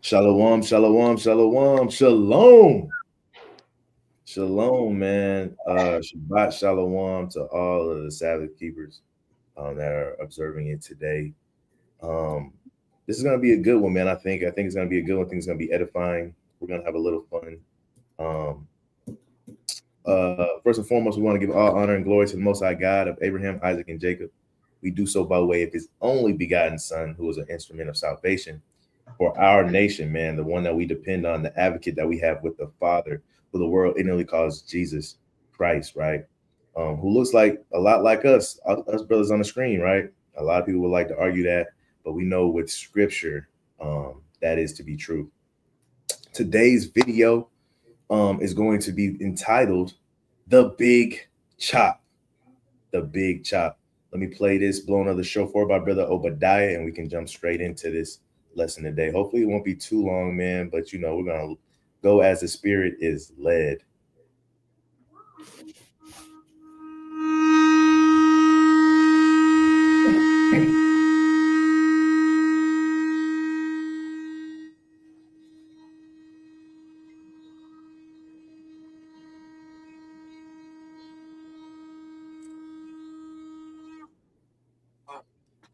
Shalom, shalom, shalom, shalom. Shalom, man. Shabbat shalom to all of the Sabbath keepers that are observing it today. Um, this is gonna be a good one, man. I think it's gonna be a good one. I think it's gonna be edifying. We're gonna have a little fun. Um, First and foremost, we want to give all honor and glory to the Most High God of Abraham, Isaac, and Jacob. We do so by way of His only begotten Son, who is an instrument of salvation for our nation, man, the one that we depend on, the advocate that we have with the Father, who the world ignorantly calls Jesus Christ, right? Who looks like a lot like us brothers on the screen, right? A lot of people would like to argue that, but we know with Scripture that is to be true. Today's video is going to be entitled "The Big Chop." The Big Chop. Let me play this blown of the shofar by Brother Obadiah, and we can jump straight into this lesson today. Hopefully, it won't be too long, man. But we're gonna go as the Spirit is led.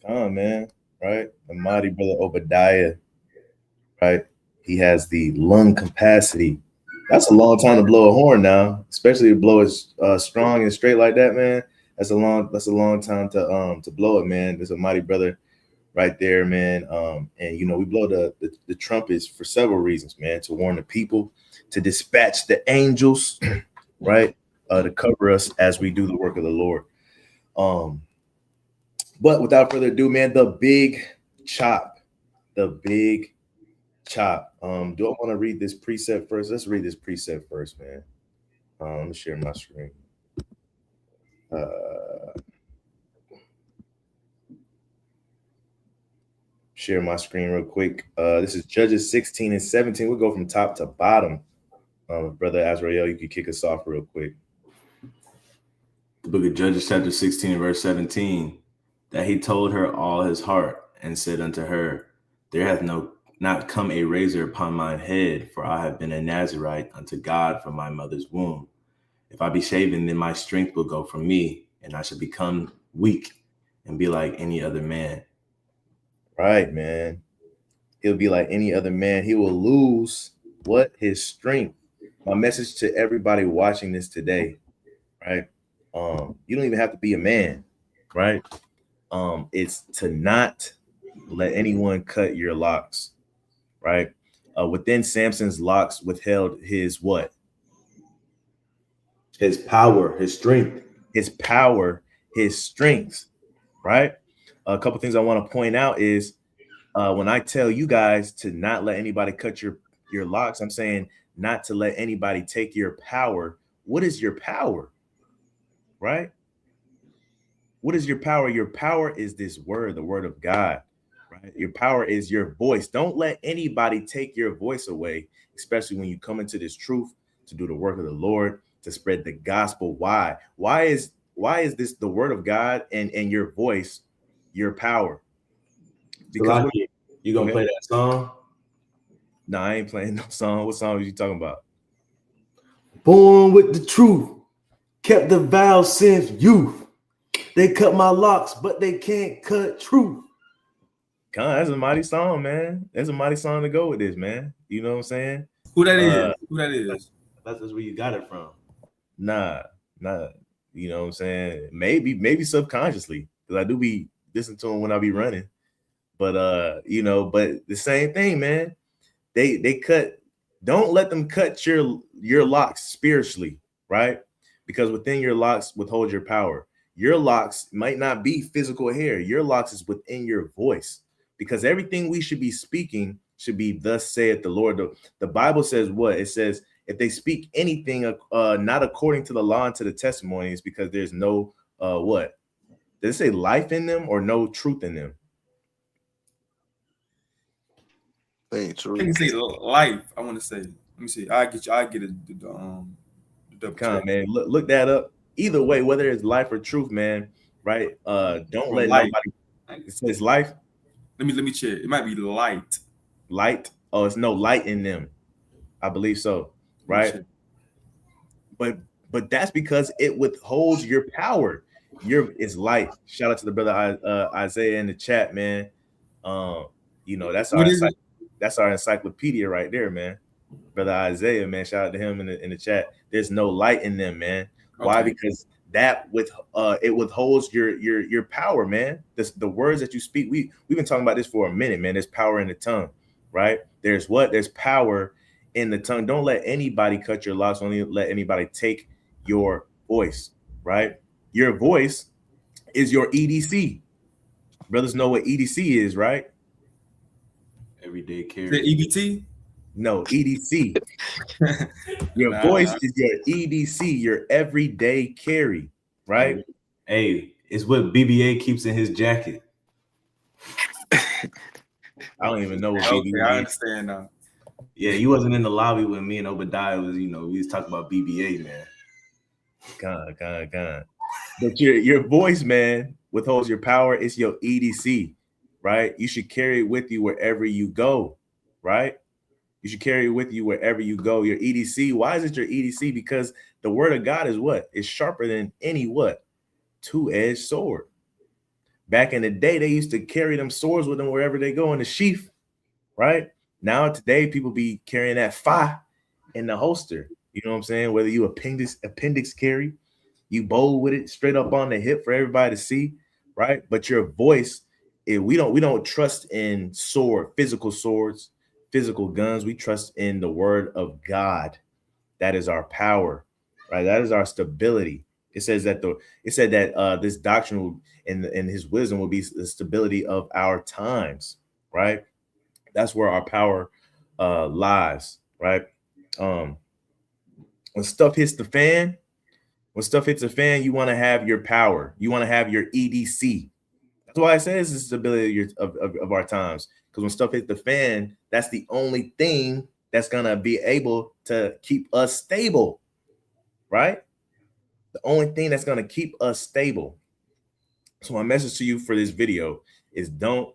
Come on, man. Right, the mighty Brother Obadiah. Right, he has the lung capacity. That's a long time to blow a horn now, especially to blow it strong and straight like that, man. That's a long time to blow it, man. There's a mighty brother right there, man. And we blow the trumpets for several reasons, man. To warn the people, to dispatch the angels, right? To cover us as we do the work of the Lord. But without further ado, man, the big chop, the big chop. Do I want to read this precept first? Let's read this precept first, man. Let me share my screen. Share my screen real quick. This is Judges 16 and 17. We'll go from top to bottom. Brother Azrael, you can kick us off real quick. The book of Judges, chapter 16, verse 17, that he told her all his heart and said unto her, there hath not come a razor upon mine head, for I have been a Nazarite unto God from my mother's womb. If I be shaven, then my strength will go from me, and I shall become weak and be like any other man. Right, man. He'll be like any other man. He will lose what? His strength. My message to everybody watching this today, right? You don't even have to be a man, right? It's to not let anyone cut your locks, right? Within Samson's locks withheld his what? His power, his strength. His power, his strength, right? A couple things I want to point out is when I tell you guys to not let anybody cut your locks, I'm saying not to let anybody take your power. What is your power? Right? What is your power? Your power is this word, the word of God, right? Your power is your voice. Don't let anybody take your voice away, especially when you come into this truth to do the work of the Lord, to spread the gospel. Why? Why is this the word of God and your voice, your power? Because you gonna play that song? No, I ain't playing no song. What song are you talking about? Born with the truth, kept the vow since youth. They cut my locks, but they can't cut truth. That's a mighty song, man. That's a mighty song to go with this, man. You know what I'm saying? Who that is? Who that is? That's where you got it from. Nah. You know what I'm saying? Maybe subconsciously, because I do be listening to them when I be running. But but the same thing, man. They cut. Don't let them cut your locks spiritually, right? Because within your locks withhold your power. Your locks might not be physical hair. Your locks is within your voice. Because everything we should be speaking should be thus saith the Lord. The Bible says what? It says if they speak anything not according to the law and to the testimonies, because there's no what? Does it say life in them or no truth in them? Ain't true. I can say life. I want to say. Let me see. I get it. Come on, man. Look that up. Either way, whether it's life or truth, man. Right? Don't let life. Nobody. It says life. Let me check. It might be light. Light. Oh, it's no light in them. I believe so, right? But that's because it withholds your power. It's light. Shout out to the brother Isaiah in the chat, man. You know, that's our encyclopedia right there, man. Brother Isaiah, man. Shout out to him in the chat. There's no light in them, man. Okay. Why? Because it withholds your power, man. The words that you speak. We've been talking about this for a minute, man. There's power in the tongue, right? There's power in the tongue. Don't let anybody cut your locks. Don't let anybody take your voice, right? Your voice is your EDC. Brothers know what EDC is, right? Everyday carry. Is it EBT? No, EDC. Your voice is your EDC, your everyday carry, right? Hey, it's what BBA keeps in his jacket. I don't even know what BBA is. I understand now. Yeah, you wasn't in the lobby when me and Obadiah was, we was talking about BBA, man. God. But your voice, man, withholds your power. It's your EDC, right? You should carry it with you wherever you go, right? You should carry it with you wherever you go. Your EDC. Why is it your EDC? Because the word of God is what? It's sharper than any what? Two-edged sword. Back in the day, they used to carry them swords with them wherever they go in the sheath, right? Now today, people be carrying that fire in the holster. You know what I'm saying? Whether you appendix carry, you bowl with it straight up on the hip for everybody to see, right? But your voice, we don't trust in physical swords, physical guns. We trust in the word of God. That is our power, right? That is our stability. It said that this doctrine and his wisdom will be the stability of our times, right? That's where our power lies, right? When stuff hits the fan, you want to have your power. You want to have your EDC. That's why I say it's the stability of our times. Because when stuff hits the fan, that's the only thing that's going to be able to keep us stable, right? The only thing that's going to keep us stable. So my message to you for this video is don't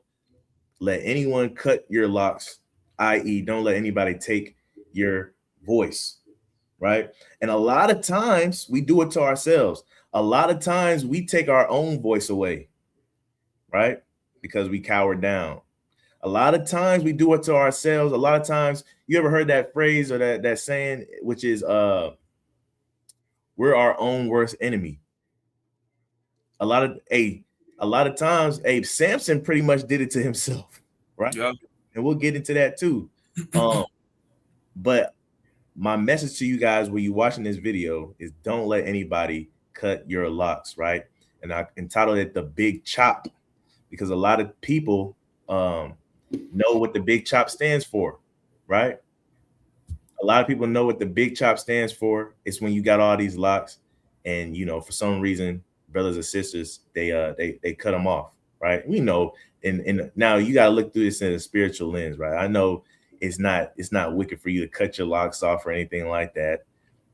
let anyone cut your locks, i.e. don't let anybody take your voice, right? And a lot of times we do it to ourselves. A lot of times we take our own voice away, right? Because we cower down. A lot of times we do it to ourselves. A lot of times, you ever heard that phrase or that saying, which is we're our own worst enemy. A lot of times, Samson pretty much did it to himself, right? Yeah. And we'll get into that too. But my message to you guys when you're watching this video is don't let anybody cut your locks, right? And I entitled it The Big Chop because a lot of people know what the big chop stands for, right? A lot of people know what the big chop stands for. It's when you got all these locks and, for some reason, brothers and sisters, they cut them off, right? We know, and now you got to look through this in a spiritual lens, right? I know it's not wicked for you to cut your locks off or anything like that,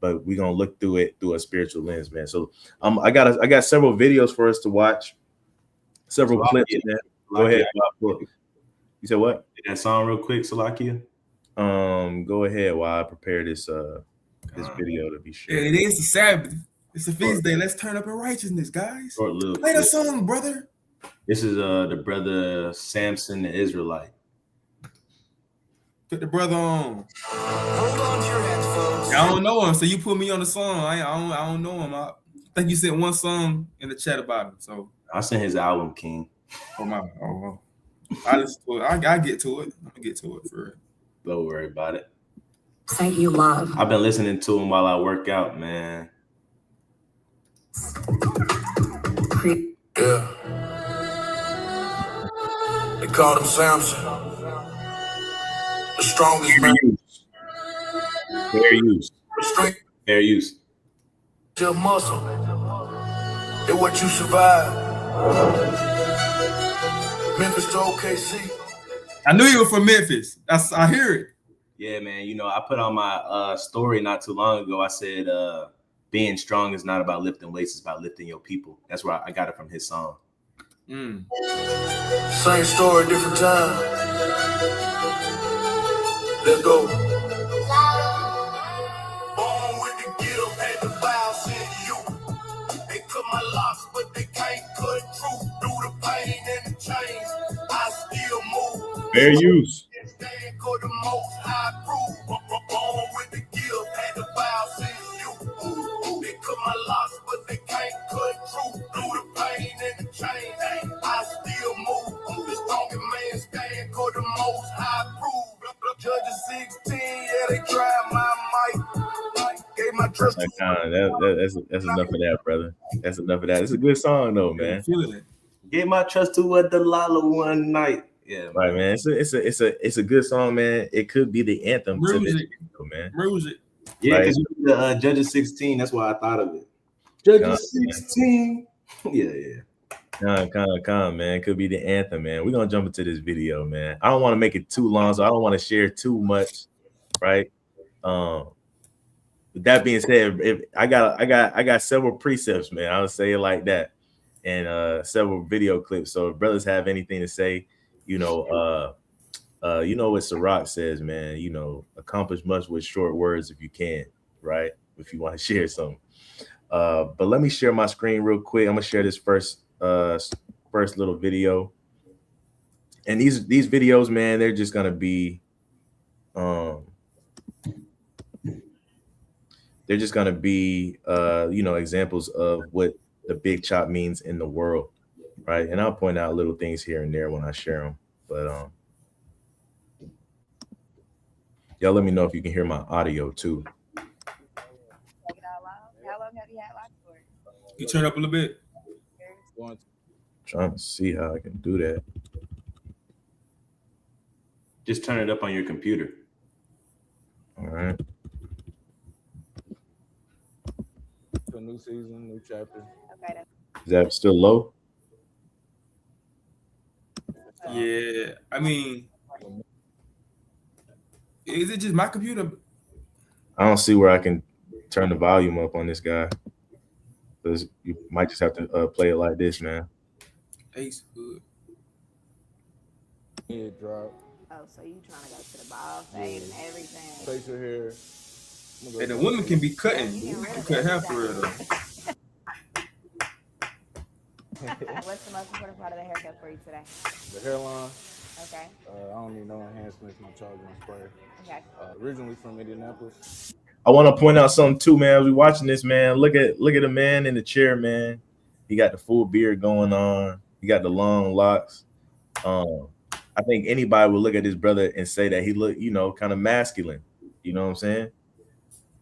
but we're going to look through it through a spiritual lens, man. So I got several videos for us to watch, several clips, man. Go ahead. You said what? That song real quick, Salakia. Go ahead while I prepare this video to be sure. It is the Sabbath. It's a feast day. Let's turn up in righteousness, guys. Play the song, brother. This is the brother Samson the Israelite. Put the brother on. Hold on to your headphones. I don't know him, so you put me on the song. I don't know him. I think you sent one song in the chat about him. So I sent his album, King. Oh. I listen to it. I get to it. I get to it for real. Don't worry about it. Saint you love. I've been listening to him while I work out, man. Yeah. They called him Samson. The strongest man. Fair use. Your muscle. They're what you survive. Memphis to OKC. I knew you were from Memphis. I hear it. Yeah, man. I put on my story not too long ago. I said being strong is not about lifting weights, it's about lifting your people. That's where I got it from his song. Same story, different time. Let's go. Born with the gift, had the vows in you. They cut my locks, but they can't cut through. Through the pain and the chains, I still move. Fair use. Stand for the most high proof. Born with the gift, had the vows in you. They cut my locks, but they can't cut through. Through the pain and the chains, I still move. The stronger man stand for the most high proof. Judges 16, yeah, they tried my mic. Gave my trust to That's enough of that, brother. That's enough of that. It's a good song though, man. Feeling it. Gave my trust to a Delilah one night. Yeah, Right, man. It's a good song, man. It could be the anthem to this Music. video, man. Music. yeah, Right. because the Judges 16. That's why I thought of it. Judges Yeah. 16. Yeah. Come, man. Could be the anthem, man. We're gonna jump into this video, man. I don't want to make it too long, so I don't want to share too much, right? With that being said, if I got several precepts, man. I'll say it like that, and several video clips. So if brothers have anything to say, you know what Ciroc says, man. You know, accomplish much with short words if you can, right? If you want to share something. But let me share my screen real quick. I'm gonna share this first little video, and these videos, man, they're just gonna be examples of what the big chop means in the world, right? And I'll point out little things here and there when I share them, but y'all let me know if you can hear my audio too. Take it all out. How long have you had life for? You turn up a little bit. Trying to see how I can do that. Just turn it up on your computer. All right. A new season, new chapter. Okay, Is that still low? Yeah. I mean, is it just my computer? I don't see where I can turn the volume up on this guy. Because you might just have to play it like this, man. Ace good. Yeah, drop. oh, so you trying to go to the ball fade and everything? Face your hair. And the women can be cutting. You can cut hair for real though. What's the most important part of the haircut for you today? The hairline. Okay, I don't need no enhancements, no charging spray. okay. Originally from Indianapolis. I want to point out something too, man. As we watching this, man, look at the man in the chair, man. He got the full beard going on. He got the long locks. I think anybody would look at this brother and say that he look, kind of masculine. You know what I'm saying?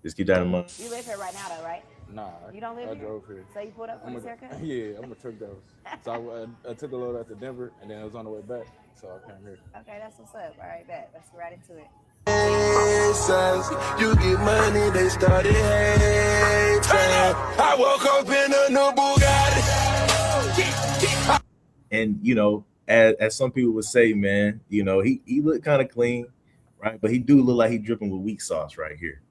Just keep that in mind. You live here right now, though, right? Nah, You don't live I here? drove here. So you pulled up for this haircut? Yeah, I'm a truck driver. So I took a load out to Denver, and then I was on the way back, so I came here. Okay, that's what's up. All right, bet. Let's get right into it. You get money, they started hating. I woke up in a new Bugatti. And as some people would say, man, he looked kind of clean, right? But he do look like he dripping with weak sauce right here.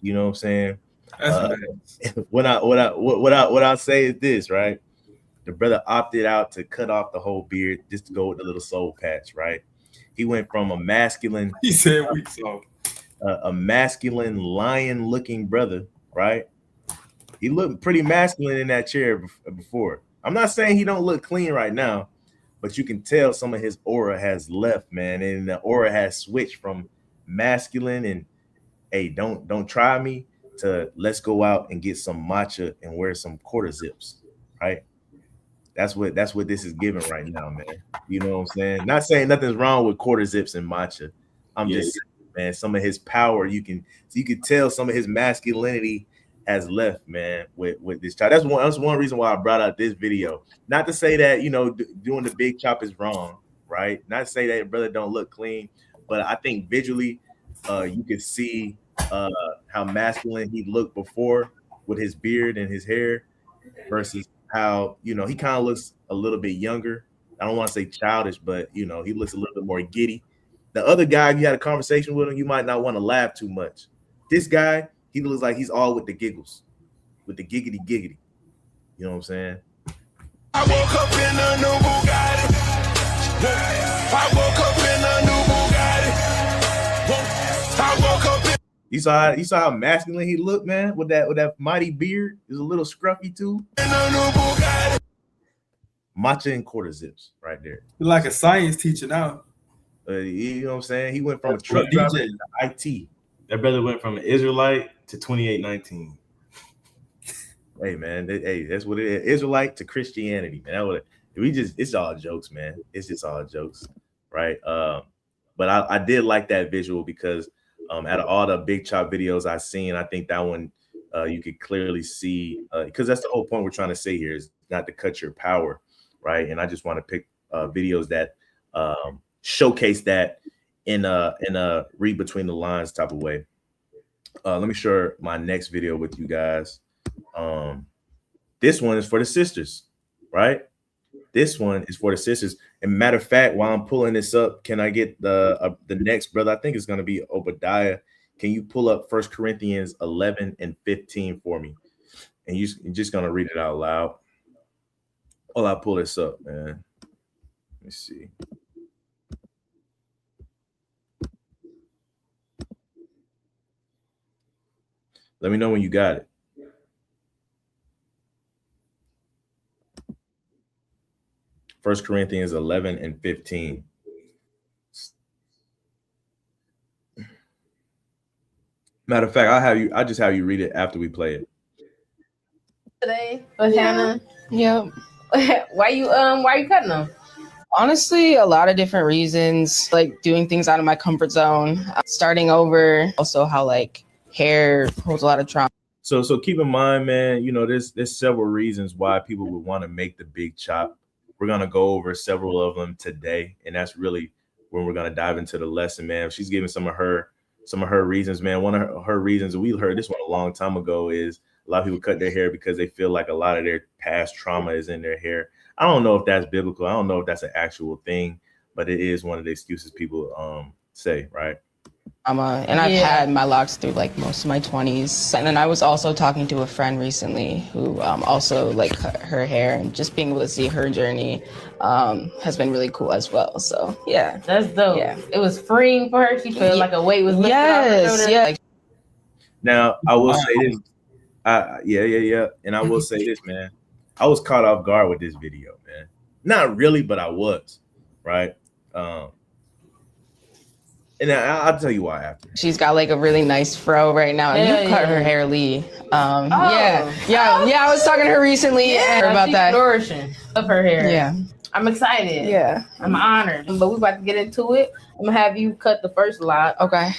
You know what I'm saying? That's What I'll say is this, right? The brother opted out to cut off the whole beard just to go with the little soul patch, right? He went from a masculine, he said weak sauce. a masculine lion-looking brother, right? He looked pretty masculine in that chair before. I'm not saying he don't look clean right now, but you can tell some of his aura has left, man, and the aura has switched from masculine and hey, don't try me to let's go out and get some matcha and wear some quarter zips, right? That's what this is giving right now, man. You know what I'm saying? Not saying nothing's wrong with quarter zips and matcha. I'm just saying, man, some of his power, you can tell some of his masculinity has left, man, with this child. That's one reason why I brought out this video. Not to say that, doing the big chop is wrong, right? Not to say that brother don't look clean, but I think visually, you can see how masculine he looked before with his beard and his hair versus how, he kind of looks a little bit younger. I don't want to say childish, but, he looks a little bit more giddy. The other guy, if you had a conversation with him, you might not want to laugh too much. This guy, he looks like he's all with the giggles, with the giggity. You know what I'm saying? I woke up in a new Bugatti. I woke up in a new Bugatti. You saw how masculine he looked, man, with that mighty beard. He's a little scruffy too. Matcha and quarter zips right there. You're like a science teacher now. You know what I'm saying? He went from a truck driver to IT. That brother went from an Israelite to 2819. Hey man, that's what it is. Israelite to Christianity, man. It's all jokes, man. It's just all jokes, right? But I did like that visual because out of all the Big Chop videos I've seen, I think that one you could clearly see because that's the whole point we're trying to say here is not to cut your power, right? And I just want to pick videos that showcase that in a read between the lines type of way. Let me share my next video with you guys. This one is for the sisters, right? This one is for the sisters. And matter of fact, while I'm pulling this up, can I get the next brother? I think it's going to be Obadiah. Can you pull up 1 Corinthians 11 and 15 for me? And you're just going to read it out loud. While I pull this up, man. Let me see. Let me know when you got it. First Corinthians 11 and 15. Matter of fact, I'll just have you read it after we play it. Today, Hannah. Yep. Why you cutting them? Honestly, a lot of different reasons, like doing things out of my comfort zone, starting over. Also, how like hair holds a lot of trauma. So keep in mind, man. You know, there's several reasons why people would want to make the big chop. We're gonna go over several of them today, and that's really when we're gonna dive into the lesson, man. She's giving some of her reasons, man. One of her reasons, we heard this one a long time ago, is a lot of people cut their hair because they feel like a lot of their past trauma is in their hair. I don't know if that's biblical. I don't know if that's an actual thing, but it is one of the excuses people say, right? And I've had my locks through like most of my 20s. And then I was also talking to a friend recently who also like cut her hair, and just being able to see her journey has been really cool as well. So yeah, That's dope. Yeah. It was freeing for her. She felt like a weight was lifted off her yes, shoulder. yeah. Like, Now I will say this. Yeah. And I will say this, man. I was caught off guard with this video, man. Not really, but I was, right? And I'll tell you why after. she's got like a really nice fro right now, and you cut her hair, Lee. Yeah. I was talking to her recently about she's that. flourishing of her hair. Yeah, I'm excited. yeah. I'm honored. But we about to get into it. I'm gonna have you cut the first lot. Okay.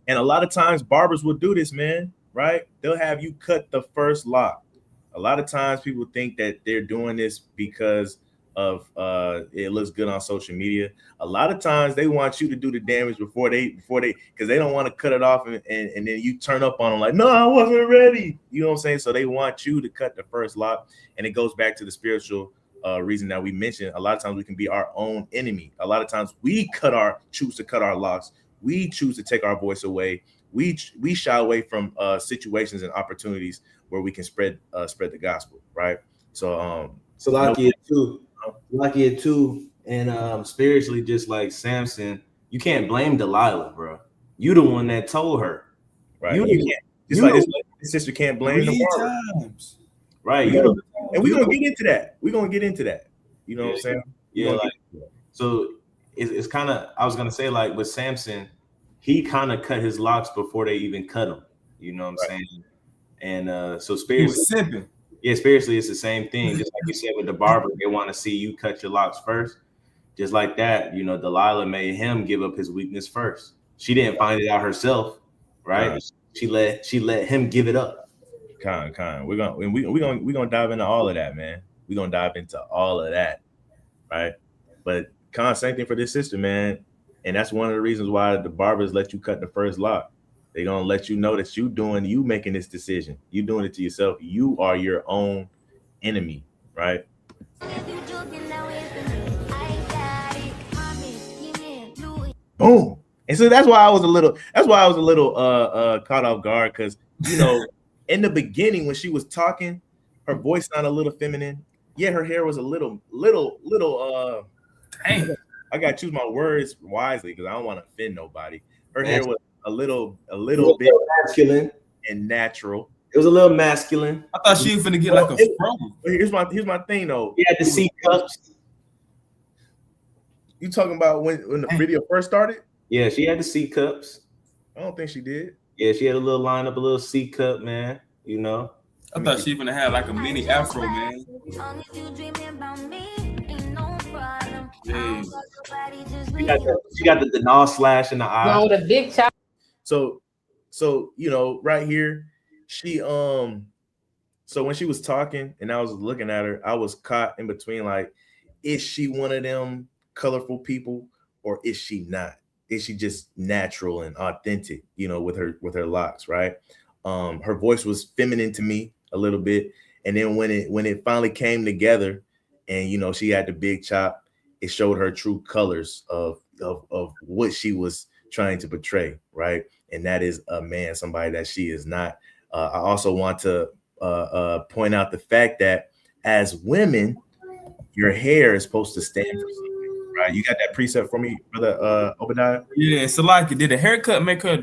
And a lot of times barbers will do this, man, right? They'll have you cut the first lock. A lot of times people think that they're doing this because of it looks good on social media. A lot of times they want you to do the damage before they because they don't want to cut it off and then you turn up on them like, no, I wasn't ready. You know what I'm saying? So they want you to cut the first lock, and it goes back to the spiritual reason that we mentioned. A lot of times we can be our own enemy. A lot of times we choose to cut our locks. We choose to take our voice away. We shy away from situations and opportunities where we can spread the gospel, right? So Lucky too, and spiritually, just like Samson, you can't blame Delilah, bro. You the one that told her, right? You can't. Just like this sister can't blame the barber, right? And we're gonna get into that. We're gonna get into that. You know what I'm saying? Yeah, like so. It's kind of, I was gonna say, like with Samson, he kind of cut his locks before they even cut him. You know what I'm saying? And so He was spiritually, simping. yeah, spiritually, it's the same thing. Just like you said with the barber, they want to see you cut your locks first. Just like that, you know, Delilah made him give up his weakness first. She didn't find it out herself, right? She let him give it up. Con. We're gonna dive into all of that, man. We're gonna dive into all of that, right? But same thing for this sister, man. And that's one of the reasons why the barbers let you cut the first lock. They're gonna let you know that you making this decision. You doing it to yourself. You are your own enemy, right? Boom. And so that's why I was a little caught off guard, because you know, in the beginning when she was talking, her voice sounded a little feminine. Yeah, her hair was a little dang. I gotta choose my words wisely because I don't want to offend nobody. Her hair was a little bit masculine and natural. It was a little masculine. I thought she was finna get like a fro. Here's my thing though. He had the C cups. You talking about when the video first started? Yeah, she had the C cups. I don't think she did. Yeah, she had a little line up, a little C cup, man. You know. I thought she was finna have like a mini afro, man. She got the Denal slash in the eye. Going with a big chop. So you know, right here, she so when she was talking and I was looking at her, I was caught in between, like, is she one of them colorful people or is she not? Is she just natural and authentic, you know, with her locks, right? Her voice was feminine to me a little bit, and then when it finally came together, and you know she had the big chop, it showed her true colors of what she was trying to portray, right? And that is a man, somebody that she is not. I also want to point out the fact that as women, your hair is supposed to stand for something, right? You got that precept for me, brother Obadiah? Yeah, so like, did the haircut make her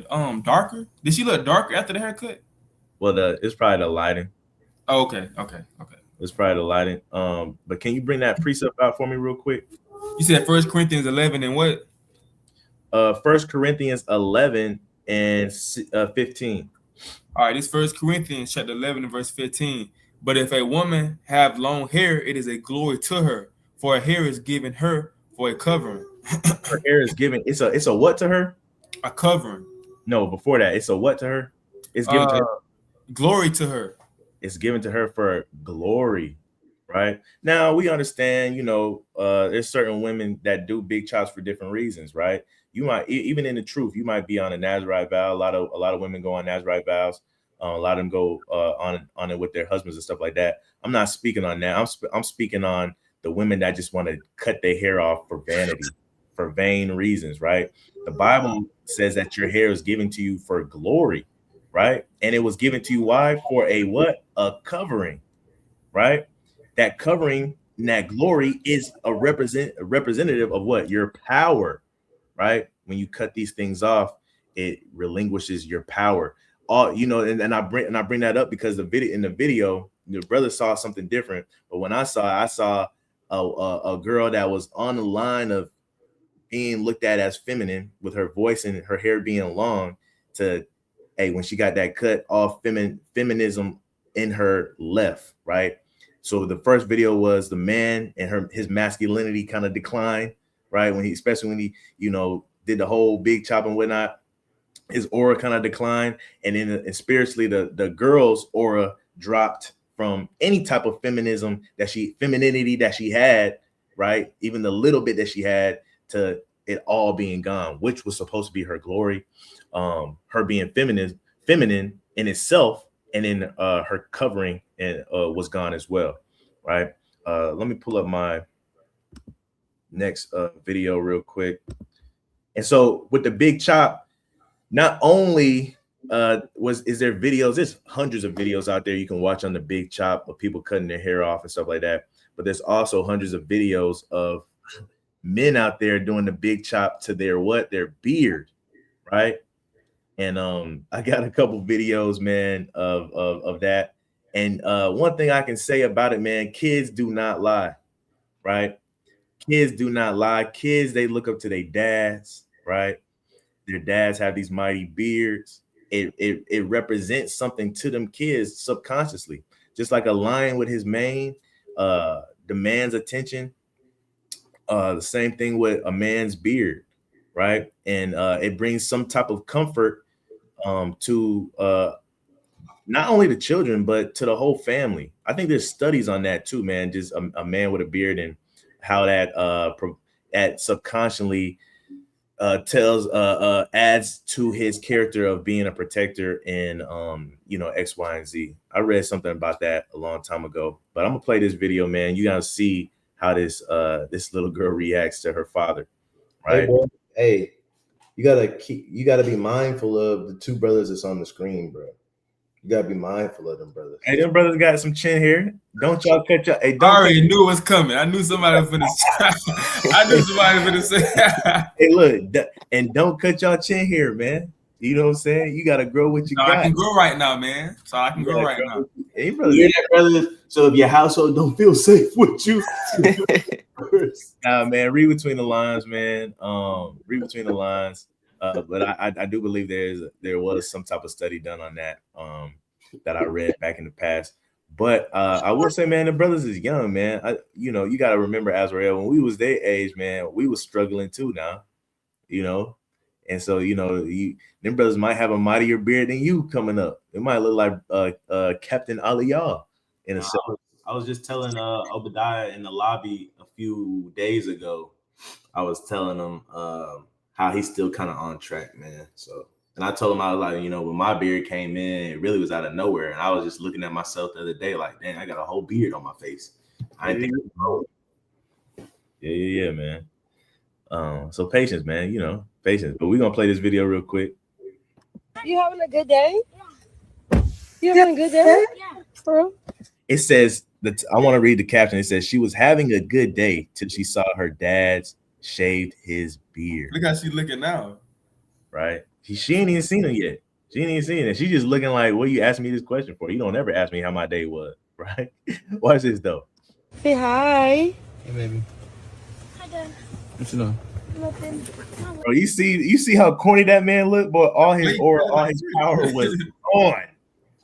darker? Did she look darker after the haircut? Well, it's probably the lighting. Oh, okay. It's probably the lighting. But can you bring that precept out for me real quick? You said 1 Corinthians 11 and what? 1 Corinthians 11 and 15. All right, this 1 Corinthians chapter 11 and verse 15. But if a woman have long hair, it is a glory to her, for her hair is given her for a covering. Her hair is given. It's a what to her? A covering. No, before that, it's a what to her? It's given to her. Glory to her. It's given to her for glory, right? Now we understand, you know, there's certain women that do big chops for different reasons, right? You might, even in the truth, you might be on a Nazarite vow. A lot of women go on Nazarite vows. A lot of them go on it with their husbands and stuff like that. I'm not speaking on that. I'm speaking on the women that just want to cut their hair off for vanity, for vain reasons, right? The Bible says that your hair is given to you for glory, right? And it was given to you, why? For a what? A covering, right? That covering, that glory is a representative of what? Your power, right? When you cut these things off, it relinquishes your power. All, you know, and I bring that up because in the video, your brother saw something different. But when I saw a girl that was on the line of being looked at as feminine, with her voice and her hair being long, to, hey, when she got that cut off, feminism in her left, right? So the first video was the man and his masculinity kind of declined, right? Especially when he, you know, did the whole big chop and whatnot, his aura kind of declined. And then spiritually, the girl's aura dropped from any type of femininity that she had, right? Even the little bit that she had, to it all being gone, which was supposed to be her glory, her being feminine in itself, and then her covering and was gone as well, right? Let me pull up my next video real quick. And so with the big chop, not only is there videos, there's hundreds of videos out there you can watch on the big chop of people cutting their hair off and stuff like that, but there's also hundreds of videos of men out there doing the big chop to their beard, right? And I got a couple videos, man, of that. And one thing I can say about it, man, kids do not lie, right? Kids do not lie. Kids, they look up to their dads, right? Their dads have these mighty beards. It represents something to them kids subconsciously. Just like a lion with his mane demands attention. The same thing with a man's beard, right? And it brings some type of comfort to not only the children, but to the whole family. I think there's studies on that too, man. Just a man with a beard and how that subconsciously adds to his character of being a protector and you know, X, Y, and Z. I read something about that a long time ago, but I'm gonna play this video, man. You gotta see how this little girl reacts to her father, right? Hey, you gotta be mindful of the two brothers that's on the screen, bro. You gotta be mindful of them brothers. Hey, them brothers got some chin hair. Don't y'all catch up. Hey, I already knew it was coming. I knew somebody was gonna say. I knew somebody was gonna say. Hey, look, and don't cut y'all chin hair, man. You know what I'm saying? You gotta grow what you So got. I can grow right now, man. So I can You grow gotta right grow now. what you- Hey, You brother. hear that, brother? So if your household don't feel safe with you, Nah, man, read between the lines, man. Read between the lines. But I do believe there was some type of study done on that that I read back in the past. But I will say, man, the brothers is young, man. You got to remember, Azrael, when we was their age, man, we was struggling too now, and so them brothers might have a mightier beard than you coming up. It might look like Captain Aliyah in a second. I was just telling Obadiah in the lobby a few days ago. I was telling him how he's still kind of on track, man. So, and I told him, I was like, when my beard came in, it really was out of nowhere, and I was just looking at myself the other day, like, dang, I got a whole beard on my face. I didn't think it was wrong. Yeah, man. So patience, man. Patience. But we're gonna play this video real quick. You having a good day? You having a good day? Yeah. For real? It says that I want to read the caption. It says she was having a good day till she saw her dad's shaved his beard. Look how she's looking now. Right? She ain't even seen him yet. She ain't even seen it. She just looking like, what are you asking me this question for? You don't ever ask me how my day was, right? Watch this though. Say hi. Hey, baby. Hi, Dad. What you doing? Nothing. Bro, you see how corny that man looked, boy. All his aura, all his power was on.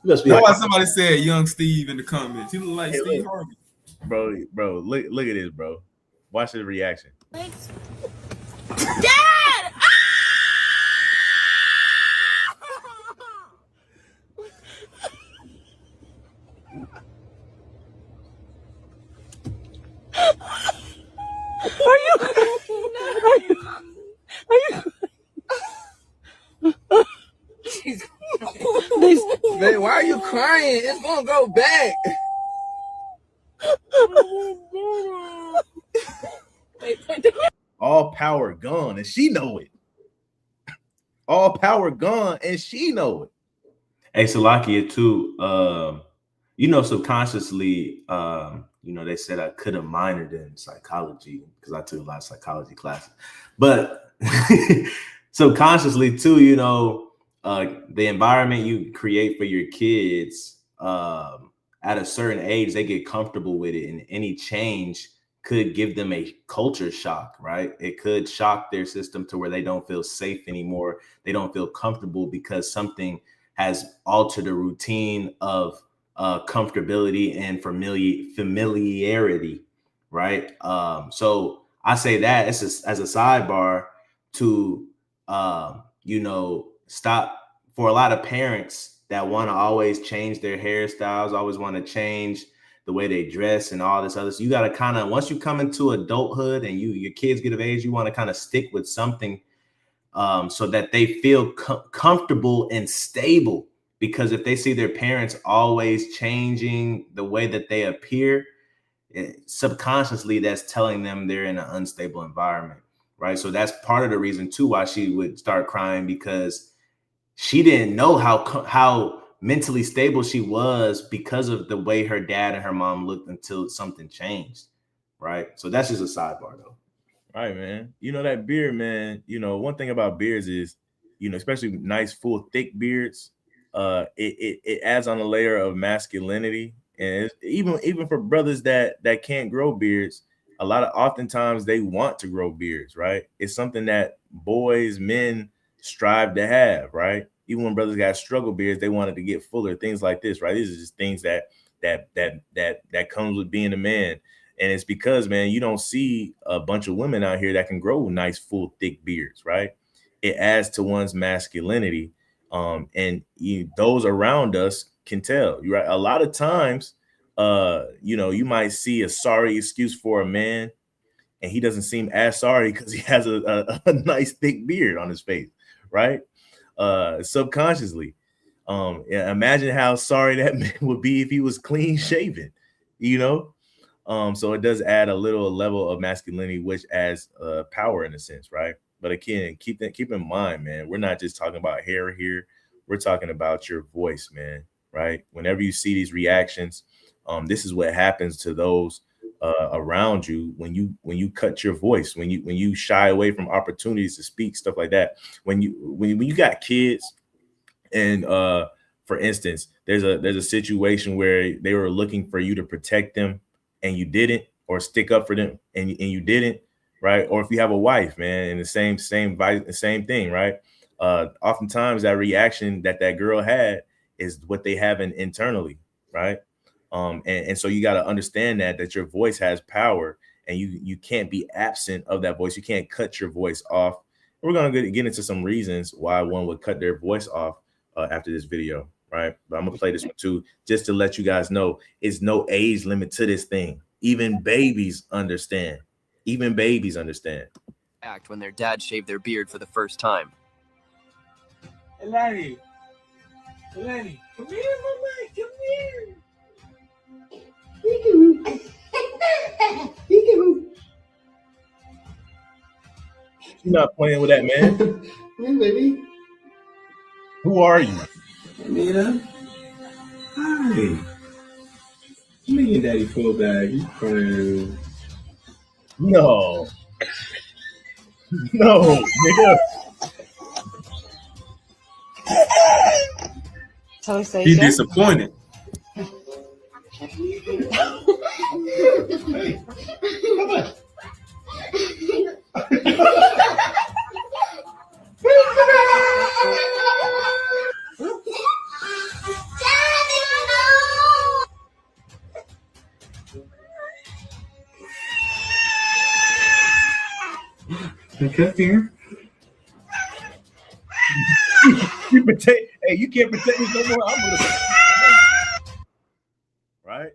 That's why somebody said young Steve in the comments. He look like Steve Harvey. Bro, look at this, bro. Watch his reaction. Thanks. Dad! Man, why are you crying? It's gonna go back. All power gone, and she know it. All power gone, and she know it. Hey, Salakia too. Subconsciously, they said I could have minored in psychology because I took a lot of psychology classes. But subconsciously too, the environment you create for your kids at a certain age, they get comfortable with it, and any change could give them a culture shock, right? It could shock their system to where they don't feel safe anymore. They don't feel comfortable because something has altered the routine of comfortability and familiarity, right? So I say that as a sidebar to, stop for a lot of parents that want to always change their hairstyles, always want to change the way they dress and all this other. So you got to kind of, once you come into adulthood and your kids get of age, you want to kind of stick with something so that they feel comfortable and stable. Because if they see their parents always changing the way that they appear, subconsciously that's telling them they're in an unstable environment, right? So that's part of the reason too why she would start crying, because she didn't know how mentally stable she was because of the way her dad and her mom looked until something changed, right? So that's just a sidebar though. All right, man. That beard, man, one thing about beards is, especially nice, full, thick beards, it adds on a layer of masculinity. And even for brothers that can't grow beards, oftentimes they want to grow beards, right? It's something that men strive to have, right? Even when brothers got struggle beards, they wanted to get fuller, things like this, right? These are just things that comes with being a man. And it's because, man, you don't see a bunch of women out here that can grow nice, full, thick beards, right? It adds to one's masculinity. And those around us can tell, right? A lot of times, you might see a sorry excuse for a man, and he doesn't seem as sorry because he has a nice, thick beard on his face, right? Subconsciously. Imagine how sorry that man would be if he was clean shaven, so it does add a little level of masculinity, which adds power in a sense, right? But again, keep in mind, man, we're not just talking about hair here. We're talking about your voice, man, right? Whenever you see these reactions, this is what happens to those around you when you cut your voice, when you shy away from opportunities to speak, stuff like that. When you got kids, and for instance, there's a situation where they were looking for you to protect them and you didn't, or stick up for them and you didn't, right? Or if you have a wife, man, and the same thing, right? Oftentimes that reaction that girl had is what they have internally, right? And so you got to understand that your voice has power, and you can't be absent of that voice. You can't cut your voice off. We're going to get into some reasons why one would cut their voice off after this video, right? But I'm going to play this one too, just to let you guys know it's no age limit to this thing. Even babies understand. Even babies understand. Act when their dad shaved their beard for the first time. Eleni, come here, mama, come here. You're not playing with that, man. Hey, baby. Who are you? Anita. Hi. Me and Daddy pulled back. He's crying. No. No, nigga. He's disappointed. Hey, come on. Come here. You can't protect me no more. Right?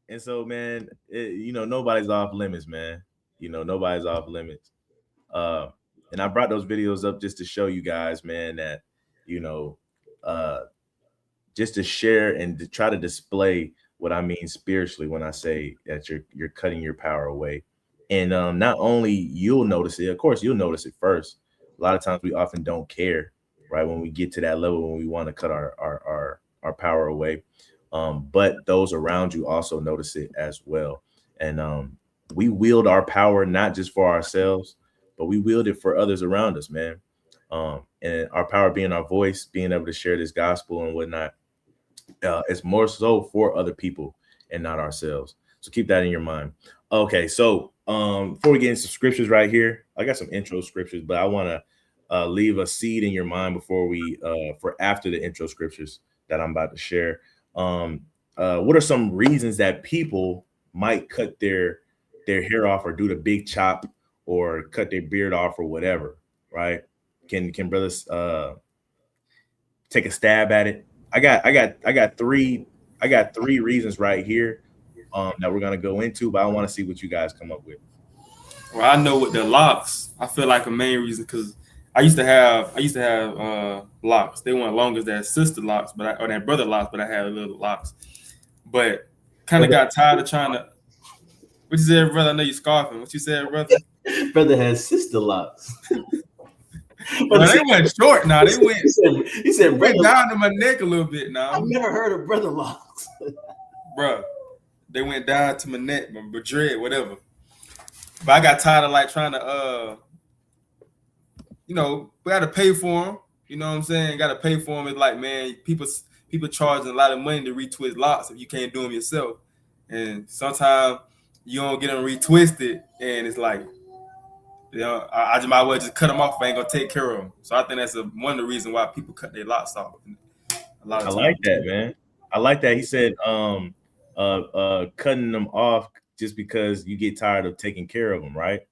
And so, man, nobody's off limits, man. Nobody's off limits. And I brought those videos up just to show you guys, man, that, just to share and to try to display what I mean spiritually when I say that you're cutting your power away. And not only you'll notice it, of course, you'll notice it first. A lot of times we often don't care, right? When we get to that level, when we want to cut our power away. But those around you also notice it as well. And we wield our power not just for ourselves, but we wield it for others around us, man. And our power being our voice, being able to share this gospel and whatnot, it's more so for other people and not ourselves. So keep that in your mind. Okay, so before we get into scriptures right here, I got some intro scriptures, but I want to leave a seed in your mind before we for after the intro scriptures that I'm about to share. What are some reasons that people might cut their hair off or do the big chop or cut their beard off or whatever, right? Can brothers take a stab at it? I got three reasons right here that we're gonna go into, but I want to see what you guys come up with. Well, I know with the locks, I feel like a main reason, because I used to have locks. They weren't long as that sister locks, or that brother locks, but I had little locks. But kind of got tired of trying to. What you said, brother? I know you scarfing. What you said, brother? Brother has sister locks. Well, they went short now. They went. He said went down to my neck a little bit now. I've never heard of brother locks, bro. They went down to my neck, my dread, whatever. But I got tired of like trying to, we got to pay for them. You know what I'm saying? Got to pay for them. It's like, man, people charging a lot of money to retwist locks if you can't do them yourself. And sometimes you don't get them retwisted, and it's like, I just might as well just cut them off if I ain't gonna take care of them. So I think that's one of the reasons why people cut their locks off. A lot of times. Like that, man. I like that. He said, cutting them off just because you get tired of taking care of them, right?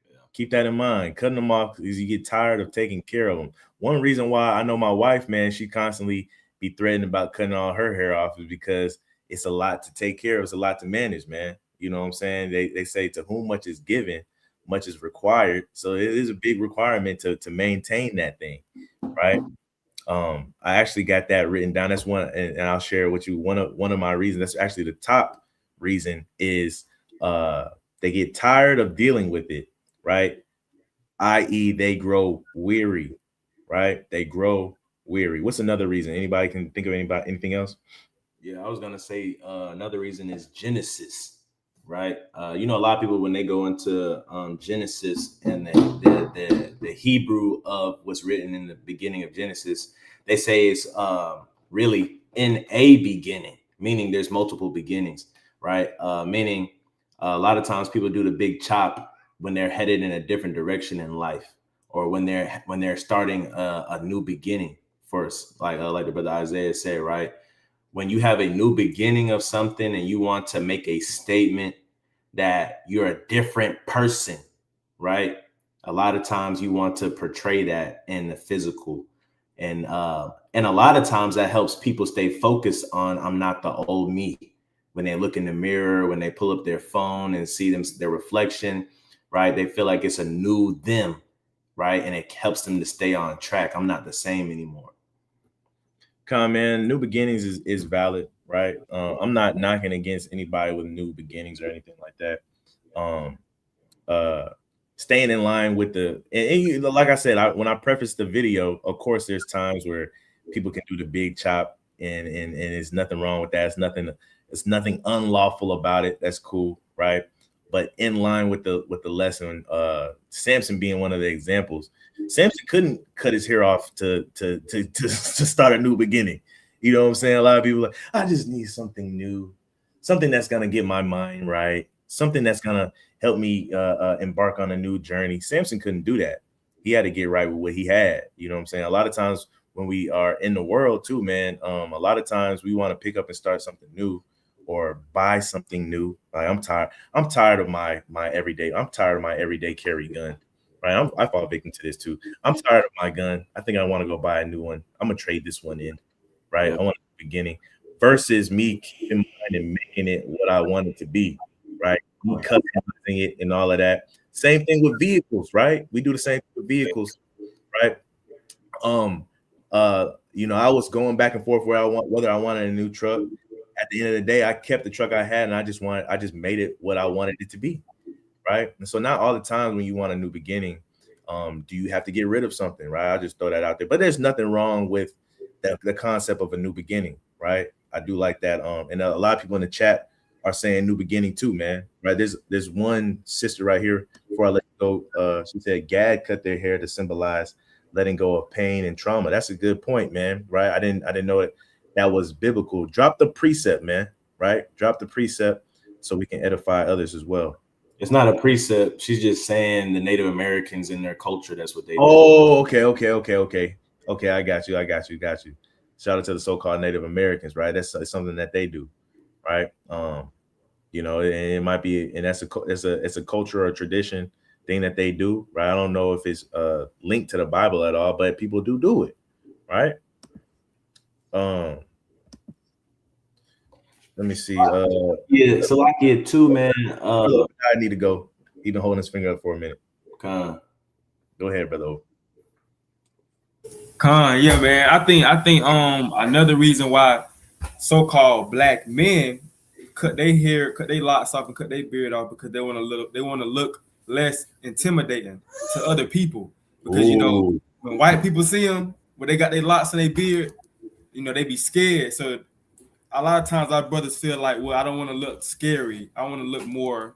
Yeah. Keep that in mind. Cutting them off is you get tired of taking care of them. One reason why I know my wife, man, she constantly be threatening about cutting all her hair off is because it's a lot to take care of. It's a lot to manage, man. You know what I'm saying? They say to whom much is given, much is required. So it is a big requirement to maintain that thing, right? I actually got that written down. That's one, and I'll share with you one of my reasons. That's actually the top reason is they get tired of dealing with it, right? I.e., they grow weary, right? They grow weary. What's another reason? Anybody can think of anything else? Yeah, I was gonna say another reason is Genesis. right? You know, a lot of people when they go into Genesis and the Hebrew of what's written in the beginning of Genesis, they say it's really in a beginning, meaning there's multiple beginnings, right? Meaning a lot of times people do the big chop when they're headed in a different direction in life, or when they're starting a new beginning first, like the brother Isaiah said, right? When you have a new beginning of something and you want to make a statement that you're a different person, right? A lot of times you want to portray that in the physical. And a lot of times that helps people stay focused on, I'm not the old me. When they look in the mirror, when they pull up their phone and see their reflection, right? They feel like it's a new them, right? And it helps them to stay on track. I'm not the same anymore. Man, new beginnings is valid, right? I'm not knocking against anybody with new beginnings or anything like that. Staying in line with like I said, when I prefaced the video, of course, there's times where people can do the big chop, and there's nothing wrong with that. It's nothing unlawful about it. That's cool, right? But in line with the lesson, Samson being one of the examples, Samson couldn't cut his hair off to start a new beginning. You know what I'm saying? A lot of people are like, I just need something new, something that's gonna get my mind right, something that's gonna help me embark on a new journey. Samson couldn't do that. He had to get right with what he had. You know what I'm saying? A lot of times when we are in the world too, man, a lot of times we want to pick up and start something new or buy something new. Like I'm tired of my everyday. I'm tired of my everyday carry gun. Right? I fall victim to this too. I'm tired of my gun. I think I want to go buy a new one. I'm gonna trade this one in. Right? I want the beginning versus me keeping mind and making it what I want it to be. Right? Me customizing it and all of that. Same thing with vehicles, right? We do the same thing with vehicles, right? You know, I was going back and forth whether I wanted a new truck. At the end of the day, I kept the truck I had, and I just made it what I wanted it to be, right? And so not all the times when you want a new beginning, do you have to get rid of something, right? I'll just throw that out there. But there's nothing wrong with the concept of a new beginning, right? I do like that. And a lot of people in the chat are saying new beginning too, man. Right? There's one sister right here. Before I let you go, she said Gad cut their hair to symbolize letting go of pain and trauma. That's a good point, man. Right? I didn't know that was biblical. Drop the precept, man. Right? Drop the precept so we can edify others as well. It's not a precept. She's just saying the Native Americans in their culture, that's what they do. Oh, okay. Okay, I got you. Shout out to the so-called Native Americans, right? That's something that they do, right? You know, it might be, and it's a culture or tradition thing that they do, right? I don't know if it's linked to the Bible at all, but people do it, right? Let me see. Yeah, so like it too, man. I need to go. He's been holding his finger up for a minute. Go ahead, brother. Yeah, man. I think another reason why so-called black men cut their hair, cut their locks off, and cut their beard off because they want to look less intimidating to other people. Because you know, when white people see them, when they got their locks and their beard, you know, they be scared. So a lot of times our brothers feel like, well, I don't want to look scary. I want to look more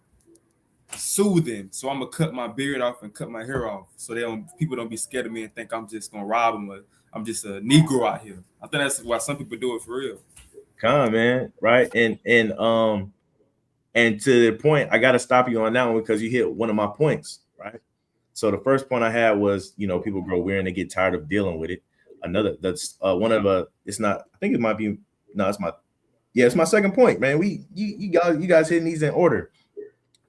soothing. So I'm gonna cut my beard off and cut my hair off, so people don't be scared of me and think I'm just gonna rob them or I'm just a Negro out here. I think that's why some people do it for real. Man, right? And to the point, I gotta stop you on that one because you hit one of my points, right? So the first point I had was, you know, people grow weird and they get tired of dealing with it. It's my second point, man. You guys hitting these in order,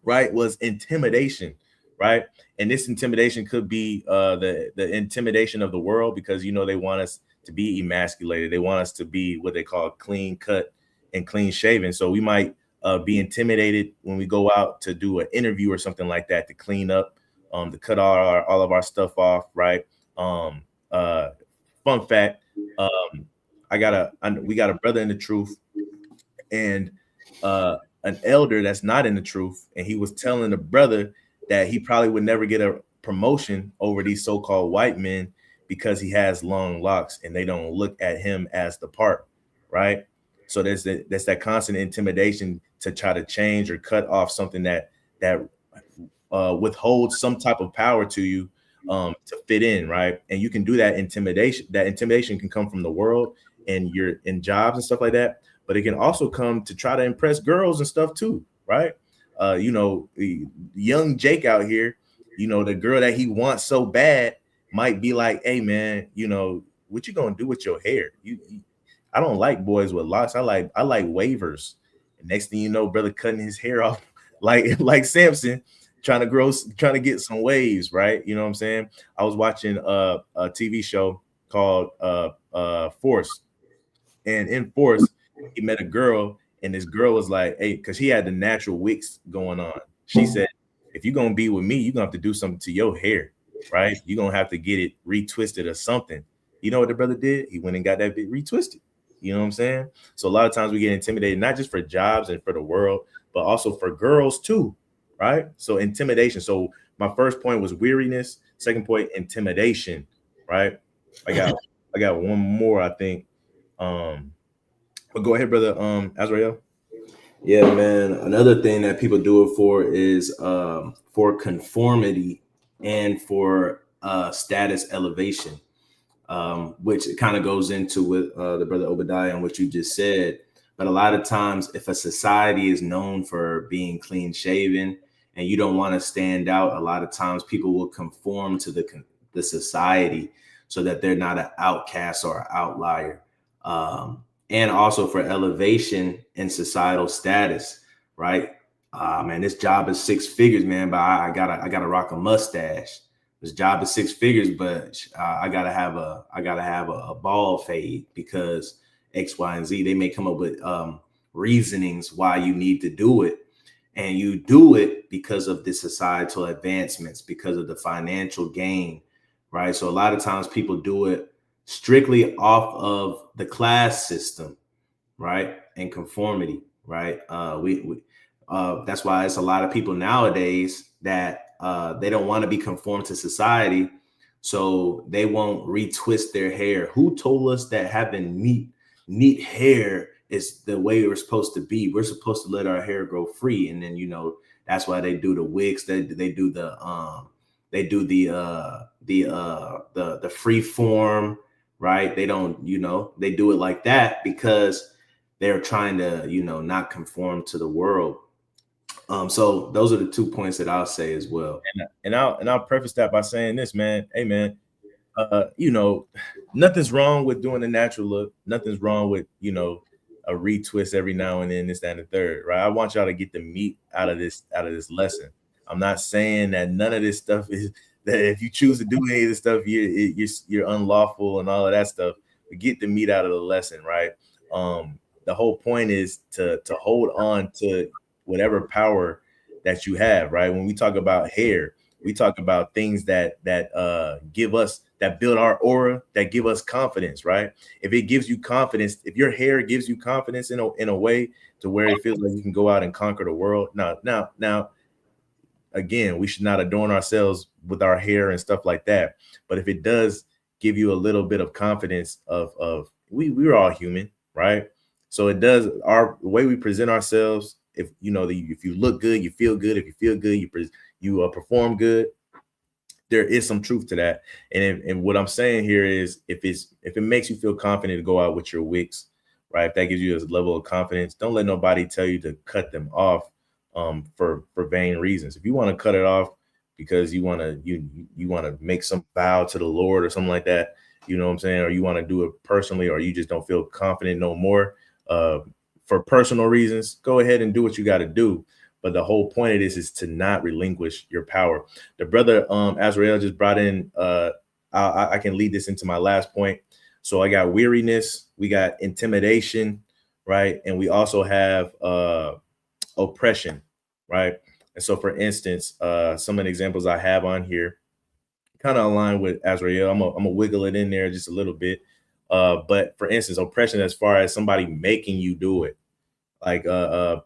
right? Was intimidation, right? And this intimidation could be the intimidation of the world because, you know, they want us to be emasculated. They want us to be what they call clean cut and clean shaven. So we might be intimidated when we go out to do an interview or something like that to clean up, to cut all of our stuff off, right? Fun fact, we got a brother in the truth and an elder that's not in the truth, and he was telling the brother that he probably would never get a promotion over these so-called white men because he has long locks and they don't look at him as the part, right? So that's that constant intimidation to try to change or cut off something that withholds some type of power to you to fit in, right? And you can do that intimidation. That intimidation can come from the world and you're in jobs and stuff like that, but it can also come to try to impress girls and stuff too, right? You know, young Jake out here, you know, the girl that he wants so bad might be like, hey man, you know, what you gonna do with your hair? I don't like boys with locks. I like wavers. And next thing you know, brother cutting his hair off like Samson, trying to get some waves, right? You know what I'm saying? I was watching a TV show called Force, and in Force, he met a girl, and this girl was like, hey, because he had the natural wigs going on. She said, if you're gonna be with me, you're gonna have to do something to your hair, right? You're gonna have to get it retwisted or something. You know what the brother did? He went and got that bit retwisted. You know what I'm saying? So a lot of times we get intimidated, not just for jobs and for the world, but also for girls too, right? So intimidation. So my first point was weariness. Second point, intimidation, right? I got one more, I think. But go ahead, brother Azrael. Yeah, man. Another thing that people do it for is for conformity and for status elevation, which kind of goes into with the brother Obadiah and what you just said. But a lot of times, if a society is known for being clean shaven and you don't want to stand out, a lot of times people will conform to the society so that they're not an outcast or an outlier. And also for elevation and societal status, right? Man, this job is 6 figures, man, but I gotta rock a mustache. This job is 6 figures, but I gotta have a bald fade because X, Y, and Z. They may come up with reasonings why you need to do it, and you do it because of the societal advancements, because of the financial gain, right? So a lot of times people do it strictly off of the class system, right, and conformity, right? That's why it's a lot of people nowadays that they don't want to be conformed to society, so they won't retwist their hair. Who told us that having neat hair is the way we're supposed to be? We're supposed to let our hair grow free, and then that's why they do the wigs. They do the free form. Right. They don't, they do it like that because they're trying to, not conform to the world. So those are the 2 points that I'll say as well. And I'll preface that by saying this, man. Hey, man, nothing's wrong with doing the natural look. Nothing's wrong with, a retwist every now and then, this, that, and the third. Right. I want y'all to get the meat out of this lesson. I'm not saying that none of this stuff is that if you choose to do any of this stuff, you're unlawful and all of that stuff. But get the meat out of the lesson, right? The whole point is to hold on to whatever power that you have, right? When we talk about hair, we talk about things that give us, that build our aura, that give us confidence, right? If it gives you confidence, if your hair gives you confidence in a way to where it feels like you can go out and conquer the world. Now. Again, we should not adorn ourselves with our hair and stuff like that. But if it does give you a little bit of confidence of we're all human, right? So it does, the way we present ourselves. If if you look good, you feel good. If you feel good, you perform good. There is some truth to that. And what I'm saying here is, if it makes you feel confident to go out with your wigs, right? If that gives you a level of confidence, don't let nobody tell you to cut them off for vain reasons. If you want to cut it off because you want to make some vow to the Lord or something like that, you know what I'm saying, or you want to do it personally, or you just don't feel confident no more for personal reasons, go ahead and do what you got to do. But the whole point of this is to not relinquish your power. The brother Azrael just brought in, I can lead this into my last point. So I got weariness, we got intimidation, right? And we also have oppression, right? And so, for instance, some of the examples I have on here kind of align with Azrael. I'm gonna wiggle it in there just a little bit. But for instance, oppression as far as somebody making you do it, like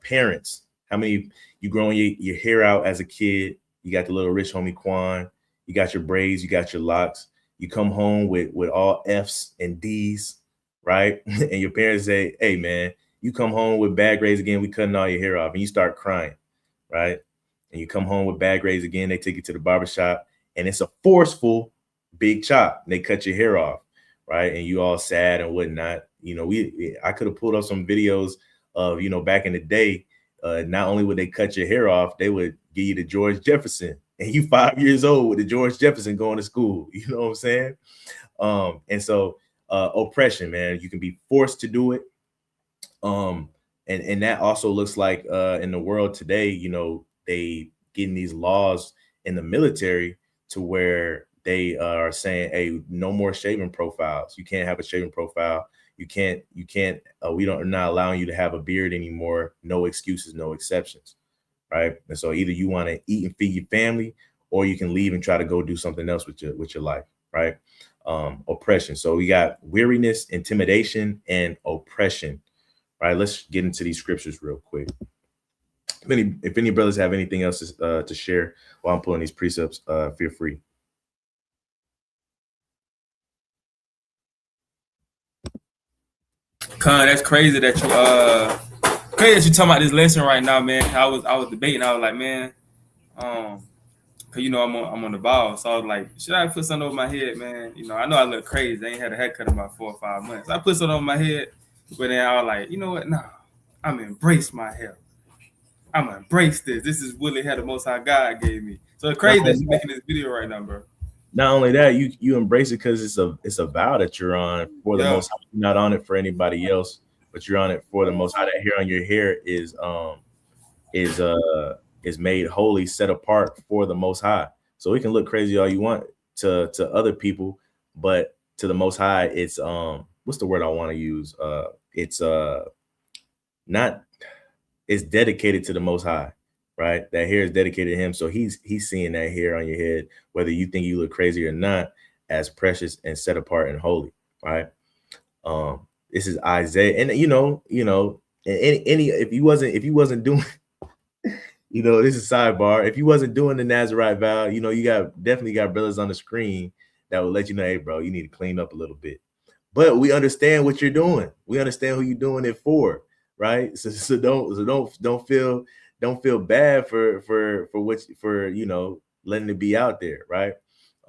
parents. How many you growing your hair out as a kid? You got the little rich homie Quan. You got your braids. You got your locks. You come home with all F's and D's, right? And your parents say, "Hey, man, You come home with bad grades again, we cutting all your hair off, and you start crying, right? And you come home with bad grades again, they take you to the barbershop, and it's a forceful big chop. They cut your hair off, right? And you all sad and whatnot. You know, I could have pulled up some videos of, you know, back in the day. Not only would they cut your hair off, they would give you the George Jefferson, and you 5 years old with the George Jefferson going to school. You know what I'm saying? And so oppression, man, you can be forced to do it. And that also looks like in the world today, you know, they getting these laws in the military to where they are saying, hey, no more shaving profiles. You can't have a shaving profile. We're not allowing you to have a beard anymore. No excuses, no exceptions. Right. And so either you want to eat and feed your family, or you can leave and try to go do something else with your life. Right. Oppression. So we got weariness, intimidation, and oppression. All right, let's get into these scriptures real quick. If any brothers have anything else to share while I'm pulling these precepts, feel free. Con, that's crazy that you talking about this lesson right now, man. I was debating. I was like, man, cause you know I'm on the ball, so I was like, should I put something over my head, man? You know I look crazy. I ain't had a haircut in about 4 or 5 months. I put something over my head, but then I was like, you know what? Nah, I'm gonna embrace my hair. I'm gonna embrace this. This is Willie hair the Most High God gave me. So it's crazy that you're making this video right now, bro. Not only that, you embrace it because it's a vow that you're on for the Most High. You're not on it for anybody else, but you're on it for the Most High. That hair on your hair is made holy, set apart for the Most High. So it can look crazy all you want to other people, but to the Most High, it's what's the word I want to use? It's dedicated to the Most High. Right, that hair is dedicated to him, so he's seeing that hair on your head, whether you think you look crazy or not, as precious and set apart and holy. Right. This is Isaiah, and you know, if you wasn't doing, you know, this is sidebar. If you wasn't doing the Nazarite vow, you know, you definitely got brothers on the screen that will let you know, hey, bro, you need to clean up a little bit. But we understand what you're doing. We understand who you're doing it for. Right. So don't feel bad for you know, letting it be out there, right?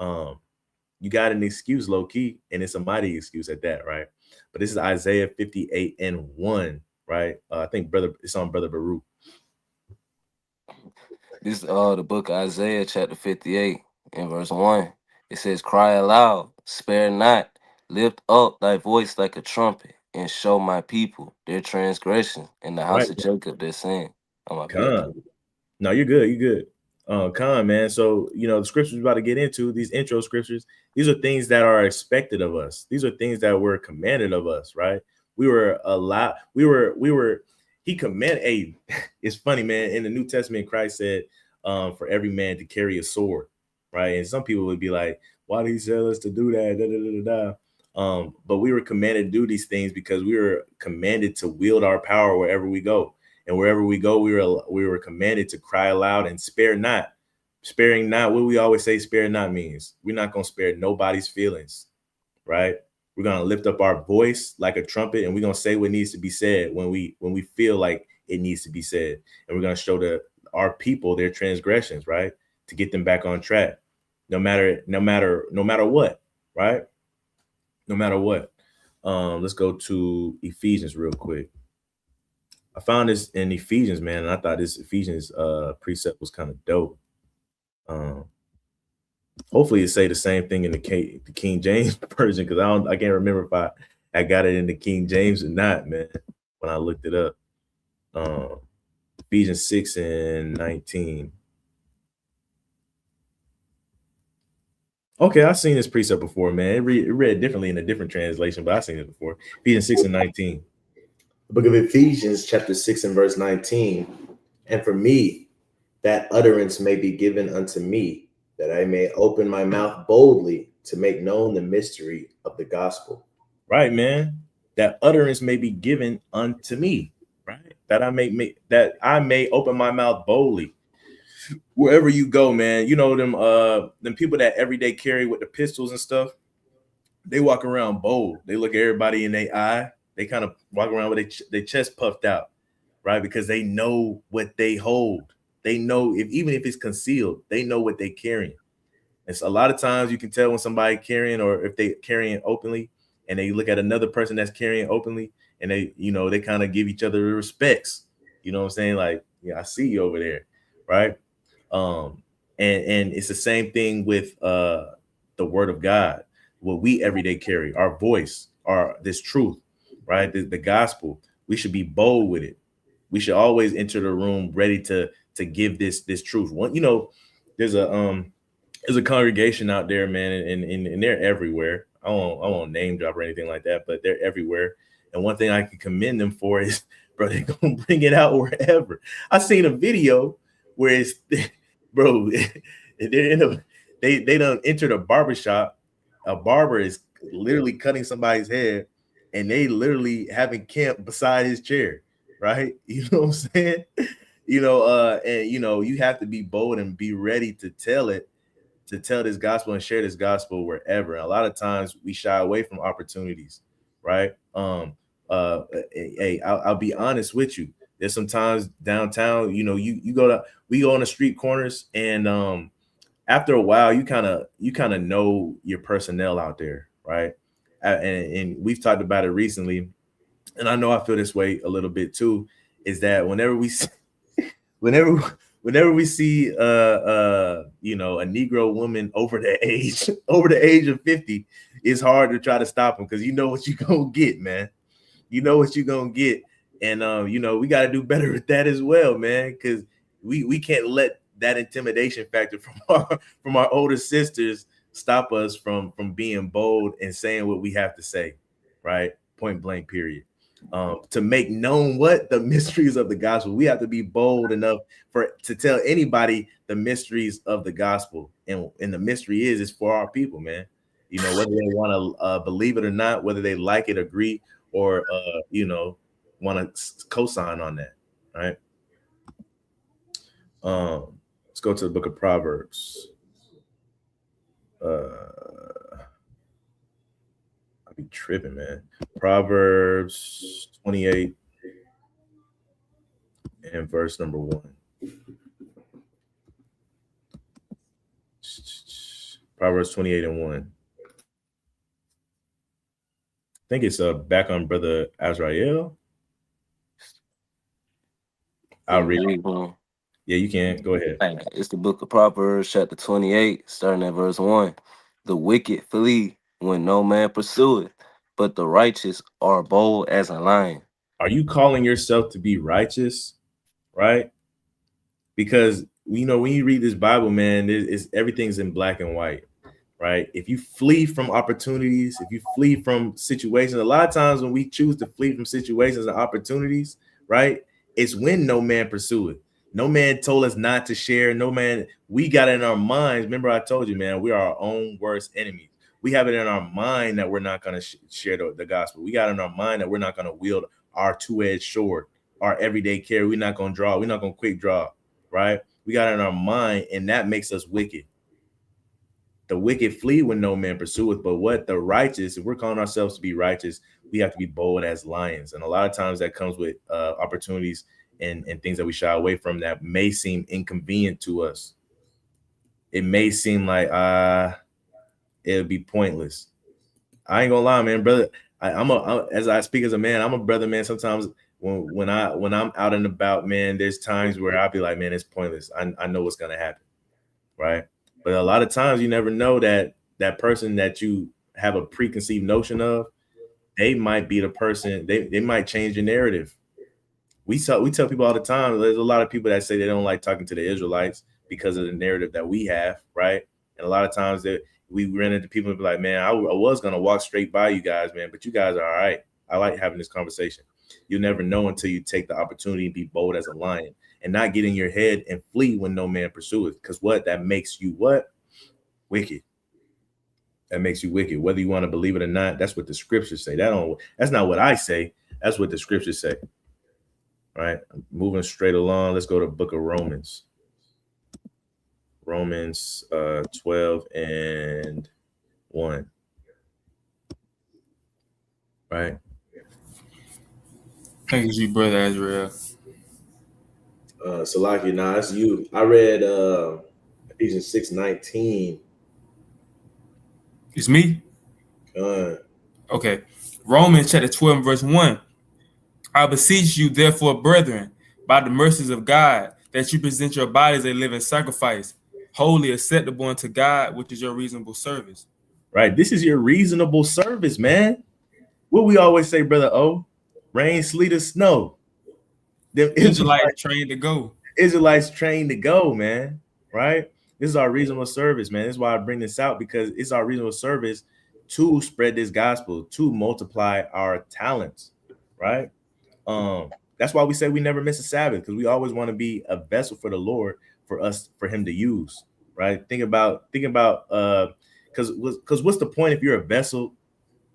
You got an excuse, low key, and it's a mighty excuse at that, right? But this is Isaiah 58:1, right? I think it's on Brother Baruch. This is the book of Isaiah, chapter 58, and verse 1. It says, "Cry aloud, spare not, lift up thy voice like a trumpet, and show my people their transgression, in the house of Jacob their sin." No, you're good. You're good. Khan, man. So, you know, the scriptures we're about to get into, these intro scriptures, these are things that are expected of us. These are things that were commanded of us, right? He commanded, it's funny, man. In the New Testament, Christ said for every man to carry a sword, right? And some people would be like, why did he tell us to do that? But we were commanded to do these things because we were commanded to wield our power wherever we go. And wherever we go, we were commanded to cry aloud and spare not. Sparing not, what we always say spare not means. We're not going to spare nobody's feelings, right? We're going to lift up our voice like a trumpet, and we're going to say what needs to be said when we feel like it needs to be said. And we're going to show our people their transgressions, right? To get them back on track, no matter what, right? No matter what. Let's go to Ephesians real quick. I found this in Ephesians, man, and I thought this Ephesians precept was kind of dope. Hopefully it say the same thing in the King James version, because I can't remember if I got it in the King James or not, man, when I looked it up. Ephesians 6:19. Okay, I've seen this precept before, man. It read differently in a different translation, but I've seen it before. Ephesians 6:19. The book of Ephesians, chapter 6 and verse 19. "And for me, that utterance may be given unto me, that I may open my mouth boldly to make known the mystery of the gospel." Right, man. That utterance may be given unto me, right? That I may open my mouth boldly. Wherever you go, man. You know them people that every day carry with the pistols and stuff. They walk around bold. They look everybody in their eye. They kind of walk around with their chest puffed out, right? Because they know what they hold. They know even if it's concealed, they know what they're carrying. And so a lot of times you can tell when somebody carrying, or if they carrying openly, and they look at another person that's carrying openly, and they kind of give each other respects. You know what I'm saying? Like, yeah, I see you over there, right? And it's the same thing with the word of God. What we every day carry, our voice, this truth, right? The gospel. We should be bold with it. We should always enter the room ready to give this truth. There's a congregation out there, man, and they're everywhere. I won't name drop or anything like that, but they're everywhere. And one thing I can commend them for is, bro, they're gonna bring it out wherever. I seen a video where it's, bro, they done entered a barbershop. A barber is literally cutting somebody's hair, and they literally having camp beside his chair, right? You know what I'm saying? And you have to be bold and be ready to tell this gospel and share this gospel wherever. And a lot of times we shy away from opportunities, right? Hey, I'll be honest with you. There's sometimes downtown, we go on the street corners, and after a while, you kind of know your personnel out there, right? And we've talked about it recently, and I know I feel this way a little bit too. Is that whenever we see a Negro woman over the age of 50, it's hard to try to stop them, because you know what you're gonna get, man. You know what you're gonna get. And we got to do better with that as well, man, because we can't let that intimidation factor from our older sisters stop us from being bold and saying what we have to say, right? Point blank, period. To make known what the mysteries of the gospel. We have to be bold enough to tell anybody the mysteries of the gospel. And the mystery is for our people, man. Whether they want to believe it or not, whether they like it, agree, or want to co-sign on that, right? Let's go to the book of Proverbs. I'll be tripping, man. Proverbs 28 and verse number 1. Proverbs 28 and 1. I think it's back on Brother Azrael. I'll read it. Yeah, you can. Go ahead. It's the book of Proverbs, chapter 28, starting at verse 1. The wicked flee when no man pursueth, but the righteous are bold as a lion. Are you calling yourself to be righteous? Right? Because, when you read this Bible, man, everything's in black and white. Right? If you flee from opportunities, if you flee from situations, a lot of times when we choose to flee from situations and opportunities, right, it's when no man pursueth. No man told us not to share. No man, we got it in our minds. Remember, I told you, man, we are our own worst enemies. We have it in our mind that we're not going to share the gospel. We got it in our mind that we're not going to wield our two-edged sword, our everyday carry. We're not going to draw. We're not going to quick draw, right? We got it in our mind, and that makes us wicked. The wicked flee when no man pursueth, but what the righteous, if we're calling ourselves to be righteous, we have to be bold as lions. And a lot of times that comes with opportunities and things that we shy away from that may seem inconvenient to us. It may seem like it'll be pointless. I ain't gonna lie, man, brother. As I speak as a man, I'm a brother, man. Sometimes when I'm out and about, man, there's times where I'll be like, man, it's pointless. I know what's gonna happen, right? But a lot of times you never know that person that you have a preconceived notion of, they might be the person, they might change your narrative. We tell people all the time, there's a lot of people that say they don't like talking to the Israelites because of the narrative that we have, right? And a lot of times that we run into people and be like, man, I was going to walk straight by you guys, man, but you guys are all right. I like having this conversation. You'll never know until you take the opportunity and be bold as a lion and not get in your head and flee when no man pursueth. Because that makes you what? Wicked. That makes you wicked. Whether you want to believe it or not, that's what the scriptures say. That's not what I say. That's what the scriptures say. All right, moving straight along. Let's go to the book of Romans. Romans 12 and 1. Right. think it's you, brother Azrael. Salaki, nah, it's you. I read Ephesians 6:19. It's me. Okay. Romans chapter 12, verse 1. I beseech you, therefore, brethren, by the mercies of God, that you present your bodies a living sacrifice, wholly acceptable unto God, which is your reasonable service. Right. This is your reasonable service, man. What we always say, brother O, rain, sleet, or snow. Them Israelites trained to go. Israelites trained to go, man. Right. This is our reasonable service, man. This is why I bring this out, because it's our reasonable service to spread this gospel, to multiply our talents. Right. That's why we say we never miss a Sabbath, because we always want to be a vessel for the Lord, for him to use. Right. Think about because what's the point if you're a vessel,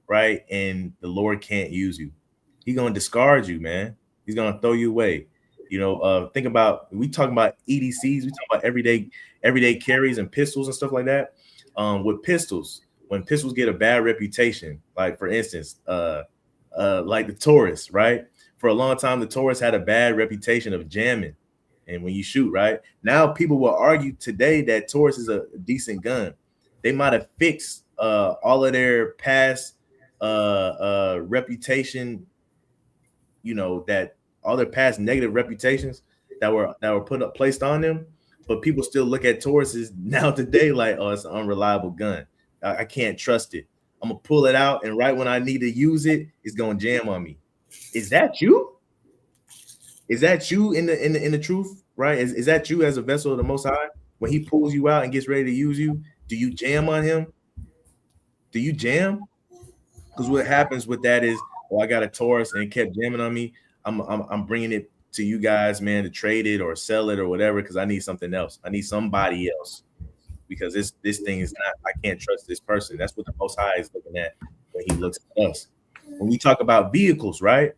right, and the Lord can't use you? He's gonna discard you, man. He's gonna throw you away. Think about, we talking about EDCs, we talk about everyday carries and pistols and stuff like that. With pistols, when pistols get a bad reputation, like for instance, like the Taurus, right? For a long time, the Taurus had a bad reputation of jamming, and when you shoot, right? Now people will argue today that Taurus is a decent gun. They might have fixed all of their past reputation, that all their past negative reputations that were placed on them, but people still look at Tauruses now today like, oh, it's an unreliable gun. I can't trust it. I'm gonna pull it out, and right when I need to use it, it's gonna jam on me. Is that you? Is that you in the truth, right? Is that you as a vessel of the Most High? When he pulls you out and gets ready to use you, do you jam on him? Do you jam? Because what happens with that is, I got a Taurus and it kept jamming on me. I'm bringing it to you guys, man, to trade it or sell it or whatever, because I need something else. I need somebody else, because this thing is not, I can't trust this person. That's what the Most High is looking at when he looks at us. When we talk about vehicles, right?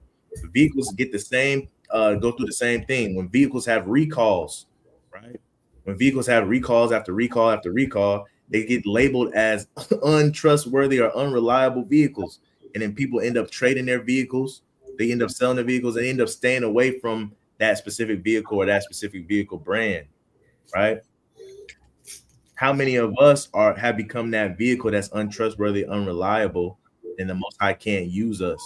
Vehicles get the same, go through the same thing. When vehicles have recalls, right? When vehicles have recalls after recall after recall, they get labeled as untrustworthy or unreliable vehicles. And then people end up trading their vehicles. They end up selling the vehicles. They end up staying away from that specific vehicle or that specific vehicle brand, right? How many of us have become that vehicle that's untrustworthy, unreliable, and the Most High can't use us?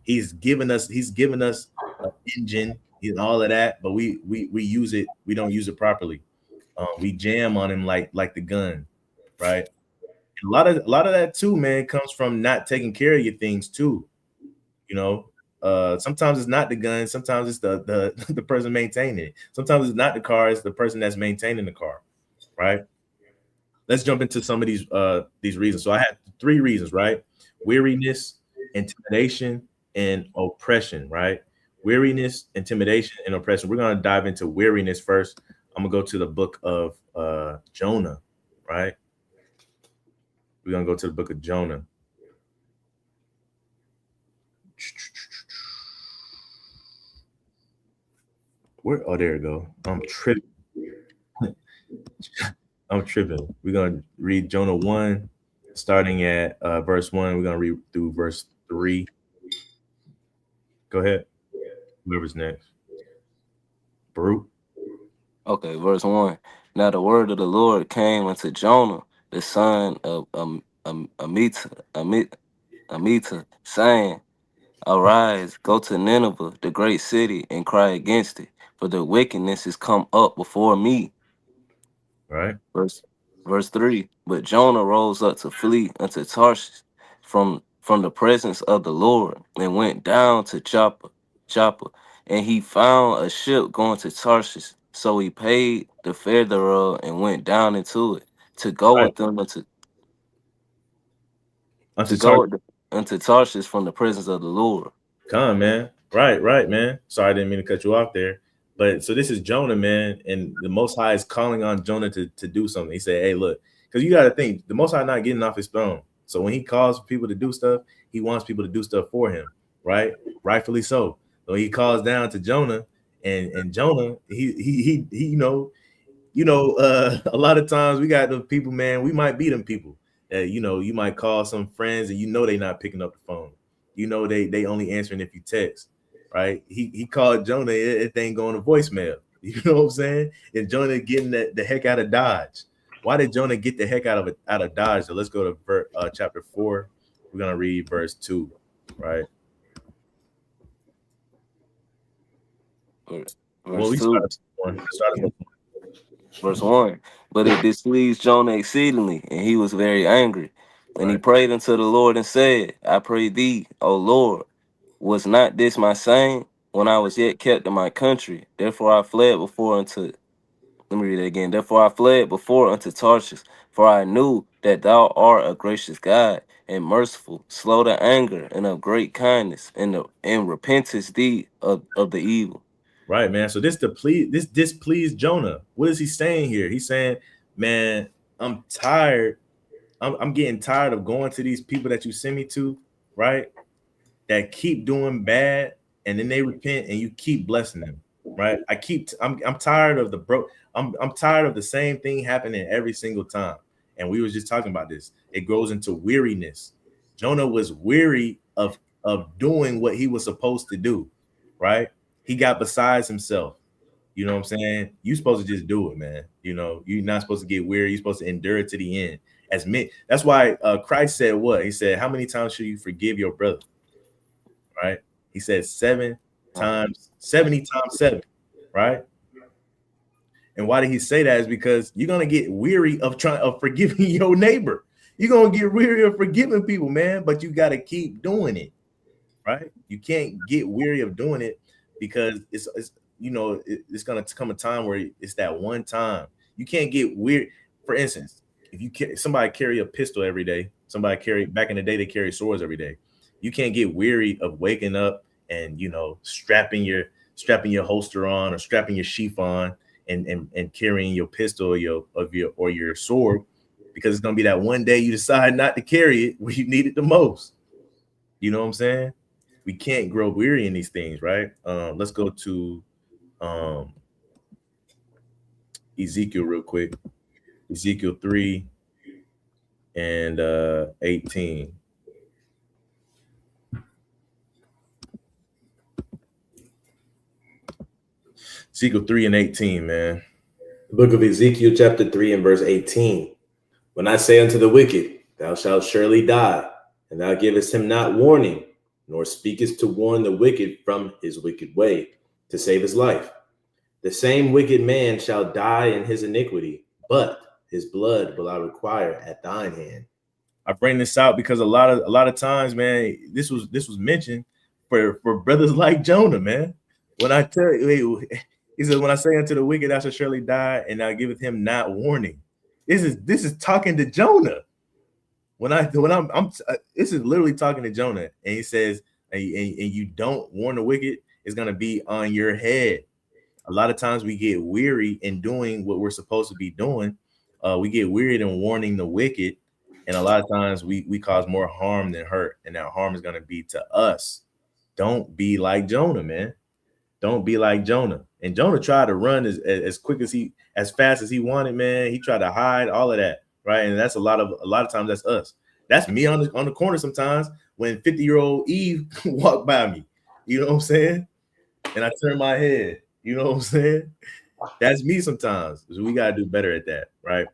He's given us an engine and all of that, but we use it. We don't use it properly. We jam on him like the gun, right? A lot of that too, man, comes from not taking care of your things too. Sometimes it's not the gun. Sometimes it's the person maintaining it. Sometimes it's not the car. It's the person that's maintaining the car, right? Let's jump into some of these reasons. So I had 3 reasons, right? Weariness, intimidation, and oppression, right? Weariness, intimidation, and oppression. We're going to dive into weariness first. I'm going to go to the book of Jonah, right? We're going to go to the book of Jonah. There we go. I'm tripping. We're going to read Jonah 1, starting at verse 1. We're going to read through verse 3. Go ahead. Whoever's next. Baruch. Okay, verse 1. Now the word of the Lord came unto Jonah, the son of Amittai, saying, Arise, go to Nineveh, the great city, and cry against it, for the wickedness is come up before me. Right. Verse 3. But Jonah rose up to flee unto Tarshish from the presence of the Lord, and went down to Joppa, and he found a ship going to Tarshish. So he paid the fare thereof and went down into it to go with them unto Tarshish from the presence of the Lord. Come on, man. Right, man. Sorry, I didn't mean to cut you off there. But so this is Jonah, man, and the Most High is calling on Jonah to do something. He said, hey, look, because you got to think, the Most High not getting off his throne. So when he calls people to do stuff, he wants people to do stuff for him, right? Rightfully so. So he calls down to Jonah, and Jonah, he a lot of times we got the people, man, we might be them people. You might call some friends and they not picking up the phone. They only answering if you text, right? He called Jonah, it ain't going to voicemail. You know what I'm saying? And Jonah getting the heck out of Dodge. Why did Jonah get the heck out of Dodge? So let's go to chapter 4. We're gonna read verse 2, right? Verse 2. Verse 1. But it displeased Jonah exceedingly, and he was very angry. And he prayed unto the Lord and said, I pray thee, O Lord, was not this my saying when I was yet kept in my country? Therefore I fled before unto Let me read it again. Therefore I fled before unto Tarshish, for I knew that thou art a gracious God and merciful, slow to anger, and of great kindness, and repentest thee of the evil. Right, man. So this displeased Jonah. What is he saying here? He's saying, man, I'm tired. I'm getting tired of going to these people that you send me to, right? That keep doing bad, and then they repent, and you keep blessing them, right? I'm tired of I'm tired of the same thing happening every single time. And we were just talking about this. It goes into weariness. Jonah was weary of doing what he was supposed to do, right? He got besides himself. You know what I'm saying? You're supposed to just do it, man. You know, you're not supposed to get weary. You're supposed to endure it to the end. That's why Christ said what? He said, how many times should you forgive your brother? Right? He said 70 times 7, right? And why did he say that? Is because you're gonna get weary of forgiving your neighbor. You're gonna get weary of forgiving people, man. But you got to keep doing it, right? You can't get weary of doing it because it's gonna come a time where it's that one time. You can't get weird. For instance, if somebody carry a pistol every day, back in the day they carry swords every day. You can't get weary of waking up and strapping your holster on or strapping your sheath on and carrying your pistol or your sword, because it's gonna be that one day you decide not to carry it when you need it the most. You know what I'm saying? We can't grow weary in these things, right? Let's go to Ezekiel real quick. Ezekiel 3 and 18. Ezekiel 3 and 18, man. The book of Ezekiel, chapter 3 and verse 18. When I say unto the wicked, thou shalt surely die, and thou givest him not warning, nor speakest to warn the wicked from his wicked way, to save his life. The same wicked man shall die in his iniquity, but his blood will I require at thine hand. I bring this out because a lot of times, man, this was mentioned for brothers like Jonah, man. When I tell you, he says, when I say unto the wicked, thou shalt surely die, and thou giveth him not warning. This is talking to Jonah. This is literally talking to Jonah, and he says, and you don't warn the wicked, it's gonna be on your head. A lot of times we get weary in doing what we're supposed to be doing. We get wearied in warning the wicked, and a lot of times we cause more harm than hurt, and that harm is gonna be to us. Don't be like Jonah, man. Don't be like Jonah. And Jonah tried to run as fast as he wanted, man. He tried to hide all of that, right? And that's a lot of times that's us. That's me on the corner sometimes when 50-year-old Eve walked by me. You know what I'm saying? And I turn my head. You know what I'm saying? That's me sometimes. So we gotta do better at that, right?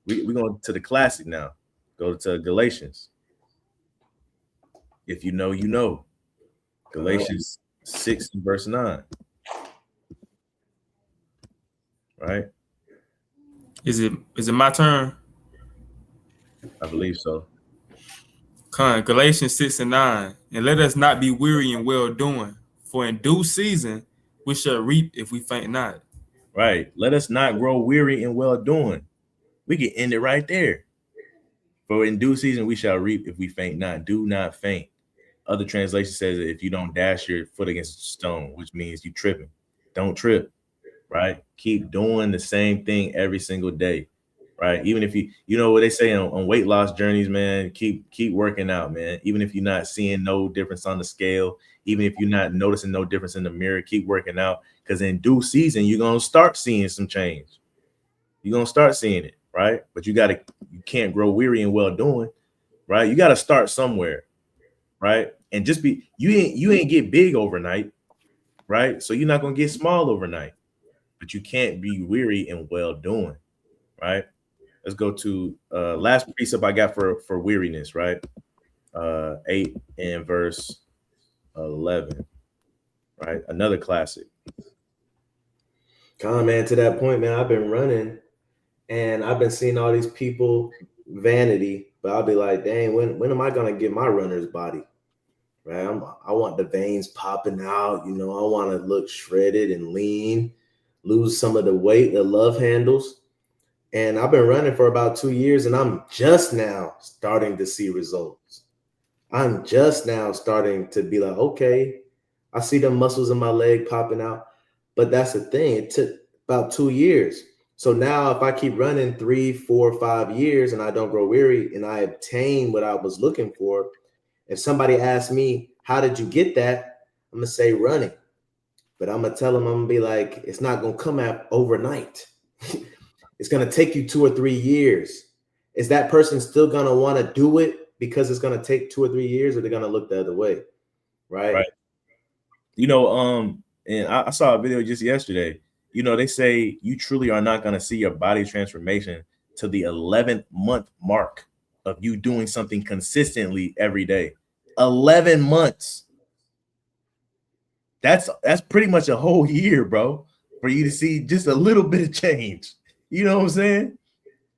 We're going to the classic now. Go to Galatians. If you know, you know. Galatians 6 and verse 9. Right? Is it my turn? I believe so. Galatians 6 and 9. And let us not be weary in well doing, for in due season we shall reap if we faint not. Right. Let us not grow weary in well doing. We can end it right there. For in due season we shall reap if we faint not. Do not faint. Other translation says if you don't dash your foot against a stone, which means you tripping. Don't trip. Right? Keep doing the same thing every single day. Right? Even if you know what they say on weight loss journeys, man, keep working out, man. Even if you're not seeing no difference on the scale, even if you're not noticing no difference in the mirror, keep working out, because in due season you're gonna start seeing some change. You're gonna start seeing it, right? But you can't grow weary in well doing, right? You got to start somewhere, right? And just you ain't get big overnight. right? So you're not going to get small overnight, but you can't be weary in well doing, right? Let's go to last precept I got for weariness, right? 8 and verse 11, right? Another classic. Come on, man, to that point, man, I've been running and I've been seeing all these people vanity, but I'll be like, dang, when am I gonna get my runner's body? Right? I want the veins popping out, you know, I want to look shredded and lean, lose some of the weight, the love handles. And I've been running for about 2 years and I'm just now starting to see results. I'm just now starting to be like, okay, I see the muscles in my leg popping out. But that's the thing. It took about 2 years. So now if I keep running 3, 4, 5 years and I don't grow weary and I obtain what I was looking for, if somebody asks me, how did you get that? I'm going to say running. But I'm going to tell them, I'm going to be like, it's not going to come out overnight. It's going to take you 2 or 3 years. Is that person still going to want to do it because it's going to take 2 or 3 years, or they're going to look the other way? Right. You know, and I saw a video just yesterday. You know, they say you truly are not going to see your body transformation to the 11th month mark of you doing something consistently every day. 11 months. That's pretty much a whole year, bro, for you to see just a little bit of change. You know what I'm saying?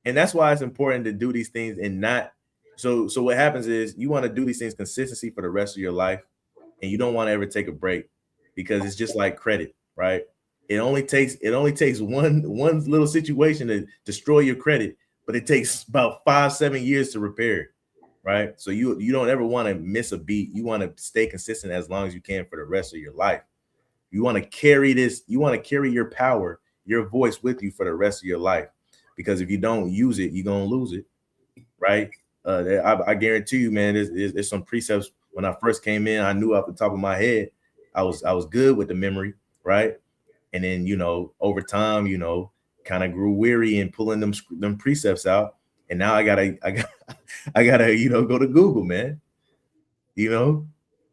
And that's why it's important to do these things and not. So what happens is you want to do these things consistency for the rest of your life, and you don't want to ever take a break, because it's just like credit, right? It only takes one little situation to destroy your credit, but it takes about 5-7 years to repair it, right? So you don't ever want to miss a beat. You want to stay consistent as long as you can for the rest of your life. You want to carry this. You want to carry your power, your voice with you for the rest of your life, because if you don't use it, you're gonna lose it, right? I guarantee you, man. There's some precepts. When I first came in, I knew off the top of my head. I was good with the memory, right? And then, you know, over time, you know, kind of grew weary in pulling them precepts out. And now I gotta, you know, go to Google, man. You know,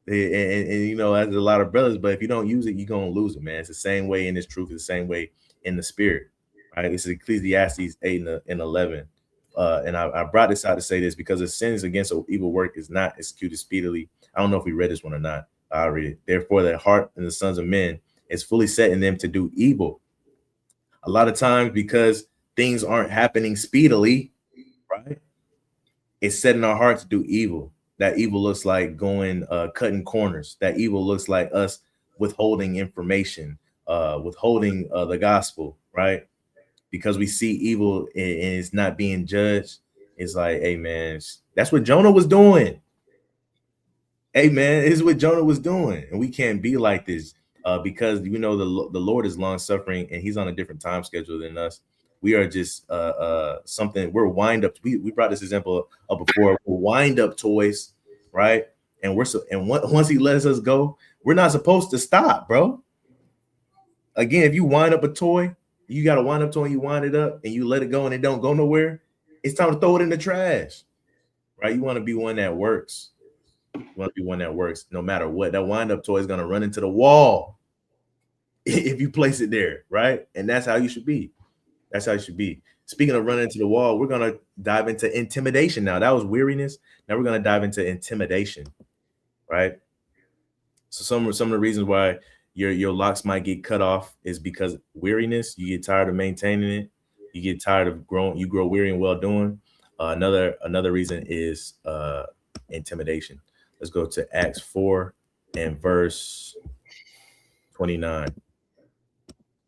and you know, as a lot of brothers, but if you don't use it, you're gonna lose it, man. It's the same way in this truth, it's the same way in the spirit, right? This is Ecclesiastes 8 and 11. And I brought this out to say this because the sins against evil work is not executed speedily. I don't know if we read this one or not. I'll read it. Therefore, the heart and the sons of men is fully set in them to do evil. A lot of times, because things aren't happening speedily, right? It's set in our heart to do evil. That evil looks like going, cutting corners. That evil looks like us withholding information, withholding the gospel, right? Because we see evil and it's not being judged. It's like, hey, man, that's what Jonah was doing. Hey, man, this is what Jonah was doing. And we can't be like this because, you know, the Lord is long suffering and he's on a different time schedule than us. We are just something. We're wind up. We brought this example up before. We're wind up toys, right? And once he lets us go, we're not supposed to stop, bro. Again, if you wind up a toy, you got to wind up toy and you wind it up and you let it go and it don't go nowhere. It's time to throw it in the trash, right? You want to be one that works. You want to be one that works no matter what. That wind up toy is going to run into the wall if you place it there, right? And that's how you should be. That's how it should be. Speaking of running into the wall, we're going to dive into intimidation now. That was weariness. Now we're going to dive into intimidation, right? So some of the reasons why your locks might get cut off is because weariness. You get tired of maintaining it. You get tired of growing. You grow weary and well doing. Another reason is intimidation. Let's go to Acts 4 and verse 29.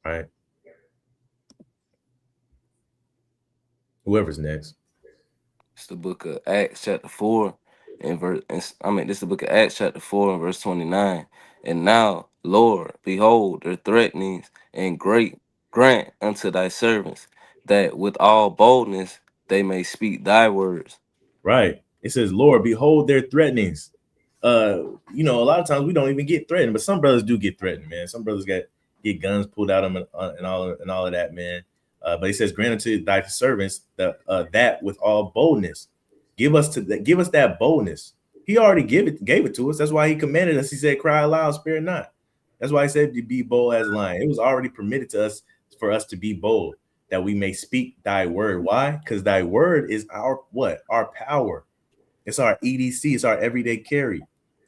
All right. Whoever's next. It's the book of Acts chapter 4 and this is the book of Acts chapter 4 and verse 29. And now, Lord, behold their threatenings and great grant unto thy servants, that with all boldness they may speak thy words. Right. It says, Lord, behold their threatenings. You know, a lot of times we don't even get threatened, but some brothers do get threatened, man. Some brothers get guns pulled out of them and all of that, man. But he says, grant unto thy servants that with all boldness. Give us that boldness. He already gave it to us. That's why he commanded us. He said, cry aloud, spare not. That's why I said to be bold as a lion. It was already permitted to us for us to be bold, that we may speak thy word. Why? Because thy word is our what? Our power. It's our EDC. It's our everyday carry.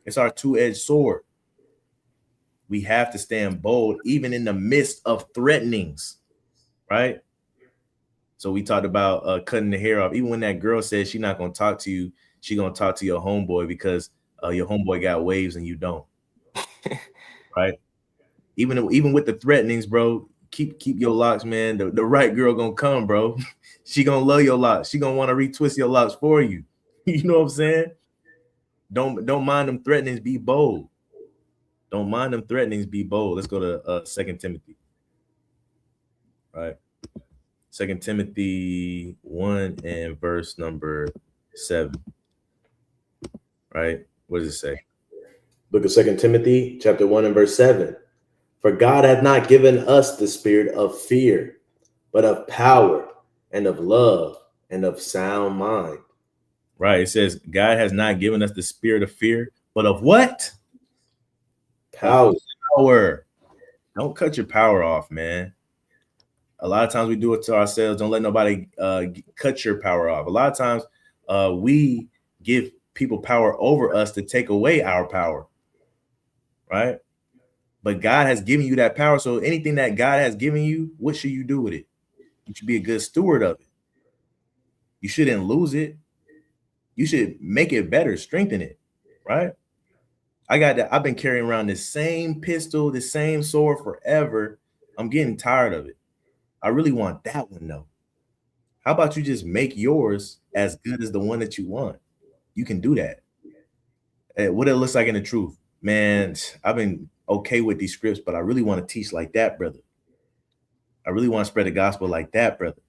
It's our two-edged sword. We have to stand bold even in the midst of threatenings, right? So we talked about cutting the hair off. Even when that girl says she's not going to talk to you, she's going to talk to your homeboy because your homeboy got waves and you don't, right? Even with the threatenings, bro, keep your locks, man. The right girl going to come, bro. She going to love your locks. She going to want to retwist your locks for you. You know what I'm saying? Don't mind them threatenings. Be bold. Don't mind them threatenings. Be bold. Let's go to 2 Timothy. All right. 2 Timothy 1 and verse number 7. Right? What does it say? Book of 2 Timothy, chapter 1 and verse 7. For God hath not given us the spirit of fear, but of power and of love and of sound mind. Right. It says God has not given us the spirit of fear, but of what? Power. Power. Don't cut your power off, man. A lot of times we do it to ourselves. Don't let nobody cut your power off. A lot of times we give people power over us to take away our power, right? But God has given you that power. So anything that God has given you, what should you do with it? You should be a good steward of it. You shouldn't lose it. You should make it better, strengthen it, right? I got that. I've been carrying around this same pistol, the same sword forever. I'm getting tired of it. I really want that one though. How about you just make yours as good as the one that you want? You can do that. What it looks like in the truth, man. I've been okay with these scripts, but I really want to teach like that, brother. I really want to spread the gospel like that, brother.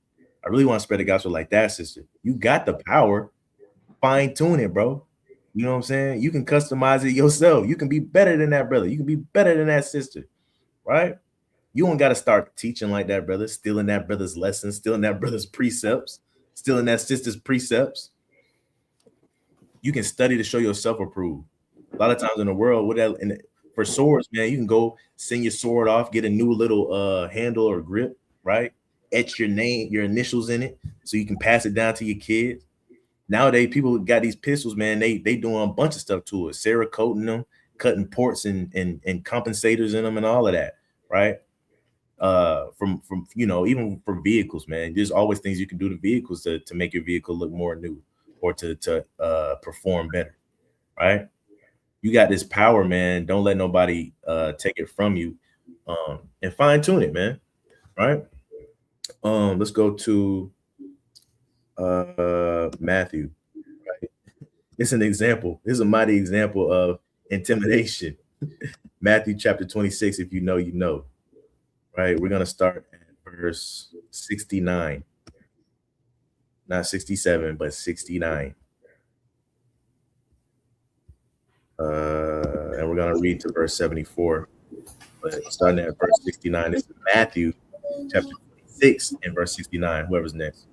I really want to spread the gospel like that, sister. You got the power. Fine tune it, bro. You know what I'm saying? You can customize it yourself. You can be better than that, brother. You can be better than that, sister, right? You don't got to start teaching like that, brother, stealing that brother's lessons, stealing that brother's precepts, stealing that sister's precepts. You can study to show yourself approved. A lot of times in the world, for swords, man, you can go send your sword off, get a new little handle or grip, right? Etch your name, your initials in it, so you can pass it down to your kids. Nowadays, people got these pistols, man. They doing a bunch of stuff to it, Cerakoting them, cutting ports and compensators in them, and all of that, right? From even from vehicles, man. There's always things you can do to vehicles to make your vehicle look more new or to perform better, right? You got this power, man. Don't let nobody take it from you, and fine tune it, man. Right? Let's go to Matthew. Right? It's an example. This is a mighty example of intimidation. Matthew chapter 26. If you know, you know. Right? We're gonna start at verse 69. Not 67, but 69. And we're gonna read to verse 74. But starting at verse 69, this is Matthew chapter 26 and verse 69. Whoever's next.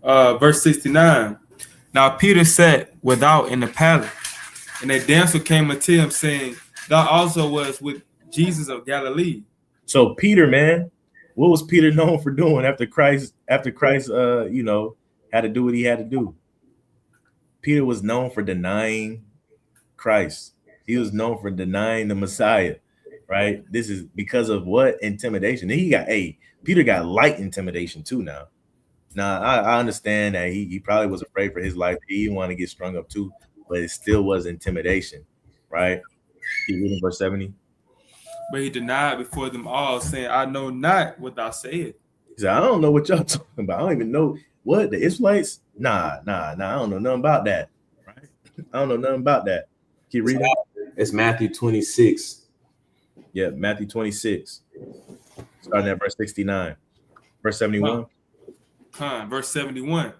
Verse 69. Now Peter sat without in the palace, and a damsel came unto him, saying, Thou also was with Jesus of Galilee. So Peter, man, what was Peter known for doing after Christ? After Christ, had to do what he had to do. Peter was known for denying Christ. He was known for denying the Messiah, right? This is because of what? Intimidation. Then Peter got light intimidation too now. Now, I understand that he probably was afraid for his life. He didn't want to get strung up too, but it still was intimidation, right? Keep reading verse 70. But he denied before them all, saying, I know not what thou sayest. He said, I don't know what y'all talking about. I don't even know what the Israelites. Nah. I don't know nothing about that. Right? I don't know nothing about that. Keep reading. It's Matthew 26. Yeah, Matthew 26. Starting at verse 69. Verse 71. Verse 71.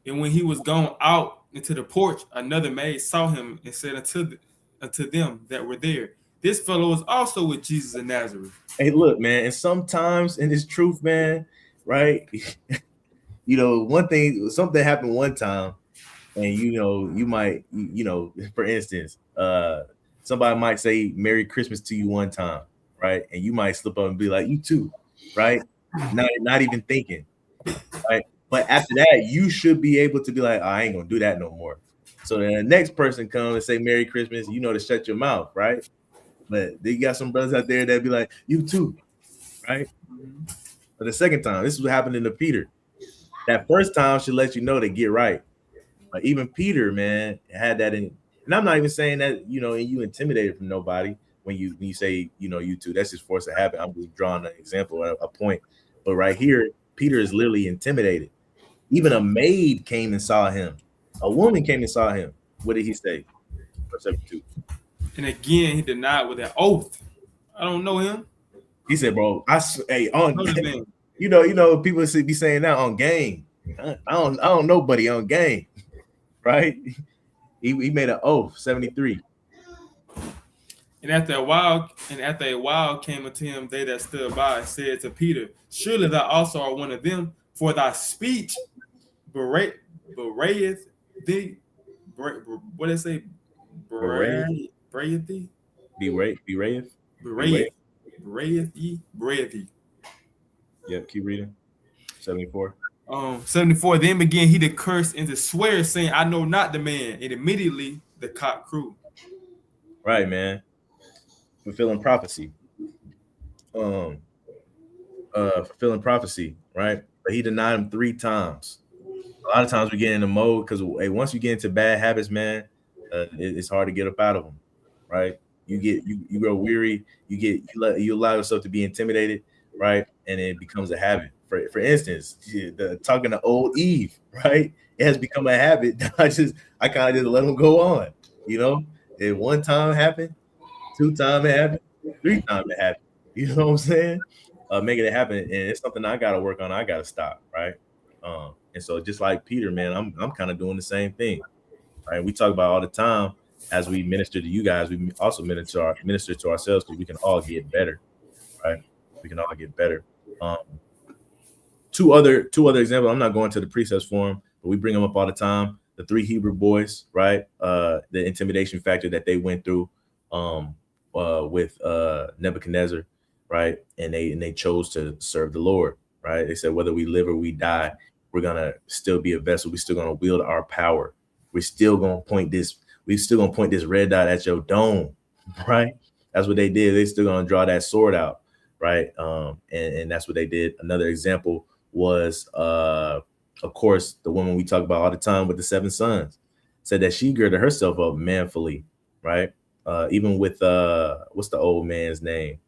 And when he was gone out into the porch, another maid saw him and said unto them that were there, This fellow was also with Jesus of Nazareth. Hey, look, man, and sometimes in this truth, man, right? One thing, something happened one time, and you might, for instance, somebody might say Merry Christmas to you one time, right? And you might slip up and be like, you too, right? Not even thinking, right? But after that, you should be able to be like, I ain't gonna do that no more. So then the next person comes and say Merry Christmas, to shut your mouth, right? But you got some brothers out there that be like, you too, right? But the second time, this is what happened to Peter. That first time should let you know to get right. But even Peter, man, had that in. And I'm not even saying that, you intimidated from nobody when you say, you too. That's just forced to happen. I'm just drawing an example, a point. But right here, Peter is literally intimidated. Even a maid came and saw him. A woman came and saw him. What did he say? Verse 72. And again, he denied with an oath. I don't know him. He said, bro, people be saying that on game. I don't know buddy on game. Right? He made an oath, 73. And after a while came unto him they that stood by and said to Peter, surely thou also art one of them, for thy speech bewrayeth thee. What did it say? Bewrayeth thee? Bewrayeth thee. Yep, keep reading. 74. 74. Then began he to curse and to swear, saying, I know not the man. And immediately the cock crew. Right, man. Fulfilling prophecy. Fulfilling prophecy, right? But he denied him 3 times. A lot of times we get in the mode because once you get into bad habits, man, it's hard to get up out of them, right? You grow weary, you allow yourself to be intimidated, right? And it becomes a habit. For instance, talking to old Eve, right? It has become a habit. I kind of just let them go on, It 1 time happened, 2 times it happened, 3 times it happened. You know what I'm saying? Making it happen, and it's something I got to work on. I got to stop, right? And so just like Peter, man, I'm kind of doing the same thing, right? We talk about all the time as we minister to you guys. We also minister to ourselves because we can all get better, right? We can all get better. Two other examples. I'm not going to the precepts for them, but we bring them up all the time. The 3 Hebrew boys, right? The intimidation factor that they went through with Nebuchadnezzar, right? And they chose to serve the Lord, right? They said, whether we live or we die, we're gonna still be a vessel. We're still gonna wield our power. We're still gonna point this red dot at your dome, right? That's what they did. They still gonna draw that sword out, right? And that's what they did. Another example was, of course, the woman we talk about all the time with the 7 sons, said that she girded herself up manfully, right? Even with what's the old man's name?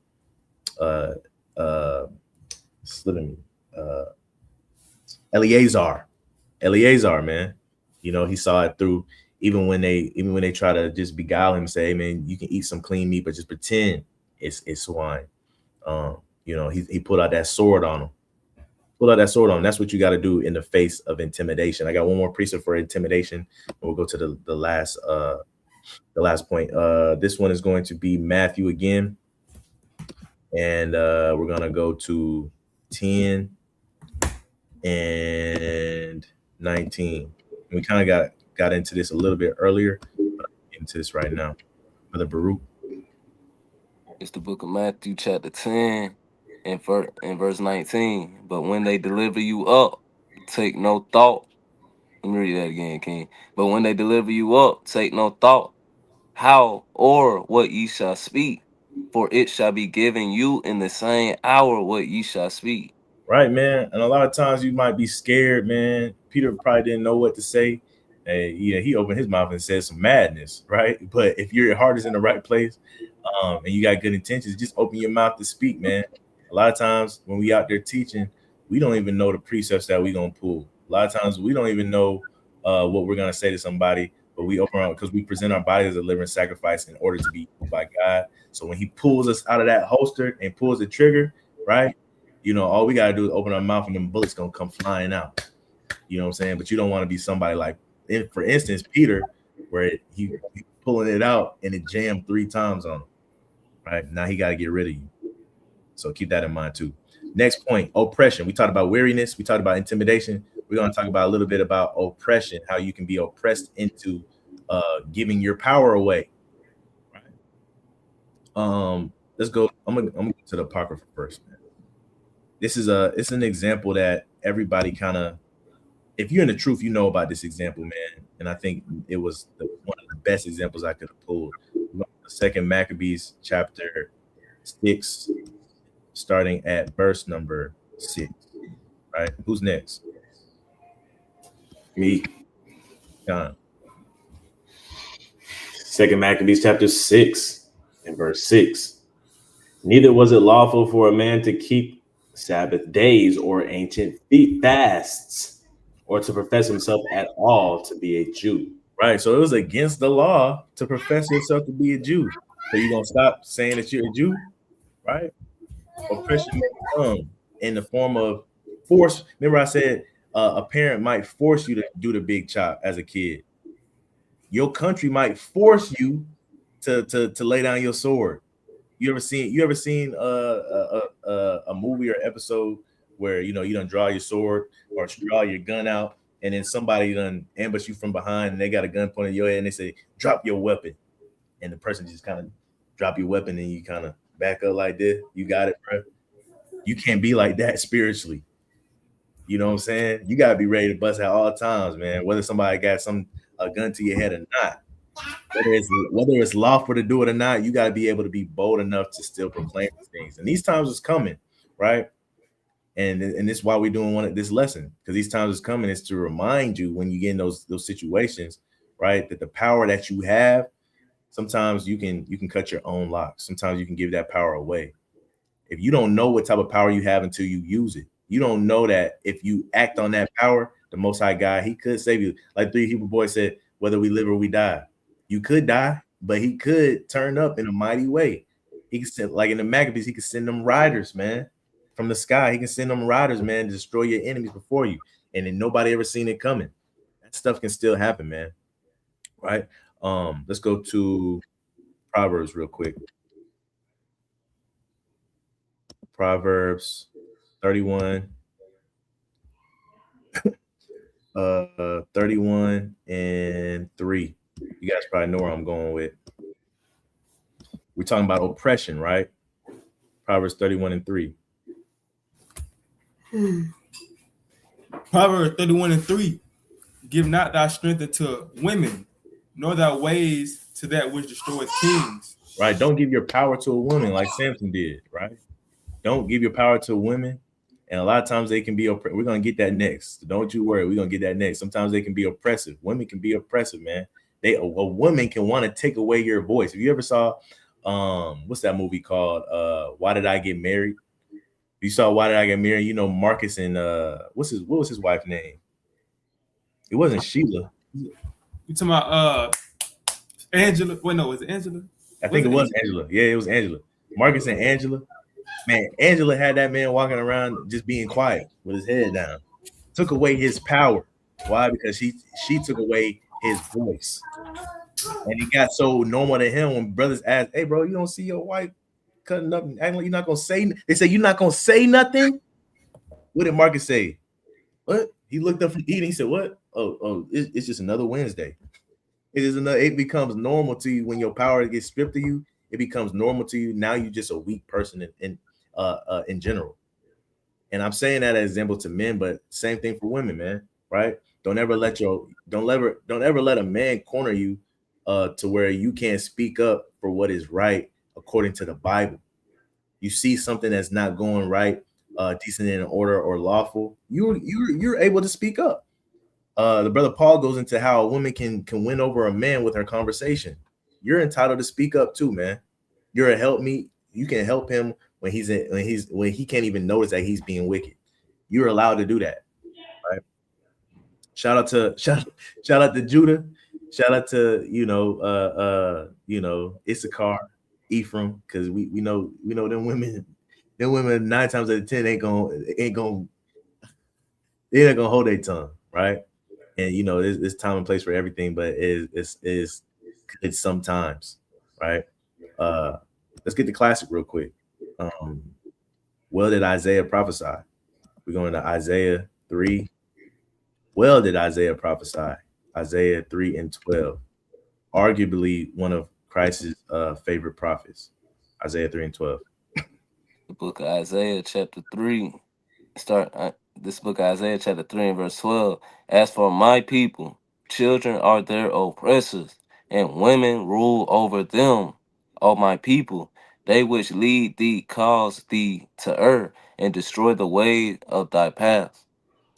Eleazar, man. He saw it through. Even when they try to just beguile him, say, hey, man, you can eat some clean meat, but just pretend it's swine. He pulled out that sword on him. That's what you got to do in the face of intimidation. I got one more precept for intimidation, and we'll go to the last point. This one is going to be Matthew again, and we're gonna go to 10 and 19. We kind of got into this a little bit earlier, but I'm getting into this right now. Brother Baruch. It's the book of Matthew, chapter 10, and verse 19. But when they deliver you up, take no thought. Let me read that again, King. But when they deliver you up, take no thought how or what ye shall speak, for it shall be given you in the same hour what ye shall speak. Right, man. And a lot of times you might be scared, man. Peter probably didn't know what to say. He opened his mouth and said some madness, right? But if your heart is in the right place, and you got good intentions, just open your mouth to speak, man. A lot of times when we out there teaching, we don't even know the precepts that we gonna pull. A lot of times we don't even know what we're gonna say to somebody, but we open our, because we present our body as a living sacrifice in order to be used by God. So when he pulls us out of that holster and pulls the trigger, right? All we gotta do is open our mouth and them bullets gonna come flying out. You know what I'm saying? But you don't want to be somebody like, for instance, Peter, where he pulling it out and it jammed 3 times on him. Right now, he got to get rid of you. So keep that in mind too. Next point: oppression. We talked about weariness. We talked about intimidation. we're going to talk about a little bit about oppression, how you can be oppressed into giving your power away. Right. Let's go. I'm gonna go to the Apocrypha first, man. It's an example that everybody kind of, if you're in the truth, you know about this example, man. And I think it was one of the best examples I could have pulled. Second Maccabees chapter 6, starting at verse number 6. Right? Who's next? Me. John. Second Maccabees chapter 6 and verse 6. Neither was it lawful for a man to keep Sabbath days or ancient fasts, or to profess himself at all to be a Jew. Right. So it was against the law to profess yourself to be a Jew. So you're gonna stop saying that you're a Jew, right? Oppression may come in the form of force. Remember, I said a parent might force you to do the big chop as a kid. Your country might force you to lay down your sword. You ever seen a movie or episode where you done draw your sword or draw your gun out, and then somebody done ambush you from behind and they got a gun pointed at your head and they say, drop your weapon. And the person just kind of drop your weapon and you kind of back up like this. You got it, bro. You can't be like that spiritually. You know what I'm saying? You got to be ready to bust at all times, man. Whether somebody got a gun to your head or not. Whether it's lawful to do it or not, you got to be able to be bold enough to still proclaim these things. And these times is coming, right? And this is why we're doing this lesson, because these times is coming is to remind you when you get in those situations, right, that the power that you have, sometimes you can cut your own locks. Sometimes you can give that power away. If you don't know what type of power you have until you use it, you don't know that if you act on that power, the Most High God, he could save you. Like 3 Hebrew boys said, whether we live or we die. You could die, but he could turn up in a mighty way. He could send, like in the Maccabees, he could send them riders, man. From the sky, he can send them riders, man, to destroy your enemies before you. And then nobody ever seen it coming. That stuff can still happen, man. Right? Let's go to Proverbs real quick. Proverbs 31. 31 and 3. You guys probably know where I'm going with. We're talking about oppression, right? Proverbs 31 and 3. Proverbs 31 and 3. Give not thy strength unto women, nor thy ways to that which destroyeth kings. Right. Don't give your power to a woman like Samson did, right? Don't give your power to women. And a lot of times they can be we're going to get that next. Don't you worry. We're going to get that next. Sometimes they can be oppressive. Women can be oppressive, man. A woman can want to take away your voice. If you ever saw what's that movie called? Why Did I Get Married? You saw Why Did I Get Married? You know, Marcus and what was his wife's name? It wasn't Sheila. You talking about Angela? Wait, no, was it Angela? I think it was Angela. Yeah, it was Angela. Marcus and Angela. Man, Angela had that man walking around just being quiet with his head down. Took away his power. Why? Because she took away his voice. And it got so normal to him when brothers asked, hey, bro, you don't see your wife cutting up and acting like you're not going to say. They say, you're not going to say nothing? What did Marcus say? What? He looked up from eating. He said, what? Oh, it's just another Wednesday. It becomes normal to you when your power gets stripped of you. It becomes normal to you. Now you're just a weak person in general. And I'm saying that as an example to men, but same thing for women, man. Right? Don't ever let a man corner you to where you can't speak up for what is right according to the Bible. You see something that's not going right, decent in order or lawful, you're able to speak up. The brother Paul goes into how a woman can win over a man with her conversation. You're entitled to speak up too, man. You're a helpmeet. You can help him when he can't even notice that he's being wicked. You're allowed to do that, right? Shout out to Judah. Shout out to Issachar, Ephraim, because we know them women 9 times out of 10 they're not gonna hold their tongue, right? And there's time and place for everything, but it's sometimes, right? Let's get the classic real quick. Well, did Isaiah prophesy? We're going to Isaiah 3, well did Isaiah prophesy. Isaiah 3:12, arguably one of Christ's favorite prophets. Isaiah 3:12. The book of Isaiah, chapter 3. This book of Isaiah, chapter 3, and verse 12. As for my people, children are their oppressors, and women rule over them. O my people, they which lead thee cause thee to err, and destroy the way of thy path.